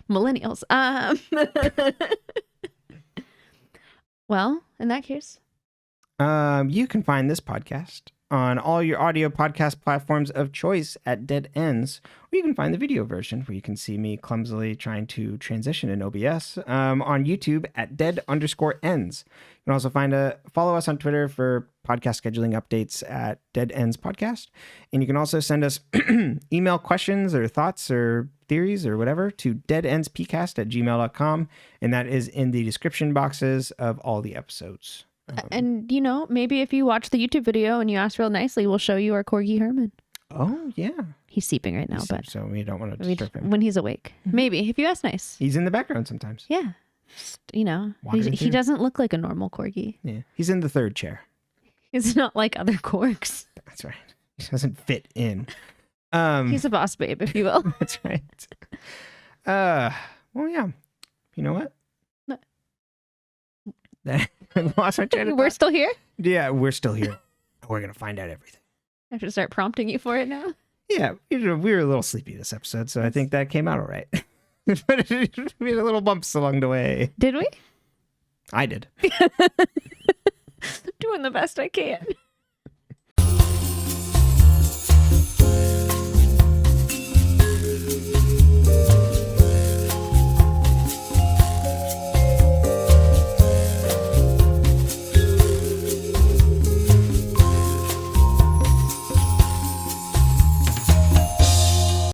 Millennials. Well, in that case. You can find this podcast on all your audio podcast platforms of choice at Dead Ends, or you can find the video version where you can see me clumsily trying to transition in OBS on YouTube at dead_ends. You can also follow us on Twitter for podcast scheduling updates at Dead Ends Podcast. And you can also send us email questions or thoughts or theories or whatever to deadendspcast@gmail.com. And that is in the description boxes of all the episodes. And, maybe if you watch the YouTube video and you ask real nicely, we'll show you our Corgi Herman. Oh, yeah. He's sleeping right now, but so we don't want to disturb him. When he's awake. Maybe, if you ask nice. He's in the background sometimes. Yeah. Just, he doesn't look like a normal corgi. Yeah. He's in the third chair. He's not like other corgs. That's right. He doesn't fit in. He's a boss babe, if you will. That's right. Well, yeah. You know what? Lost my train of We're thought. still here? Yeah, we're still here. We're going to find out everything. I have to start prompting you for it now? Yeah, we were a little sleepy this episode, so I think that came out all right. But we had a little bumps along the way. Did we? I did. Doing the best I can.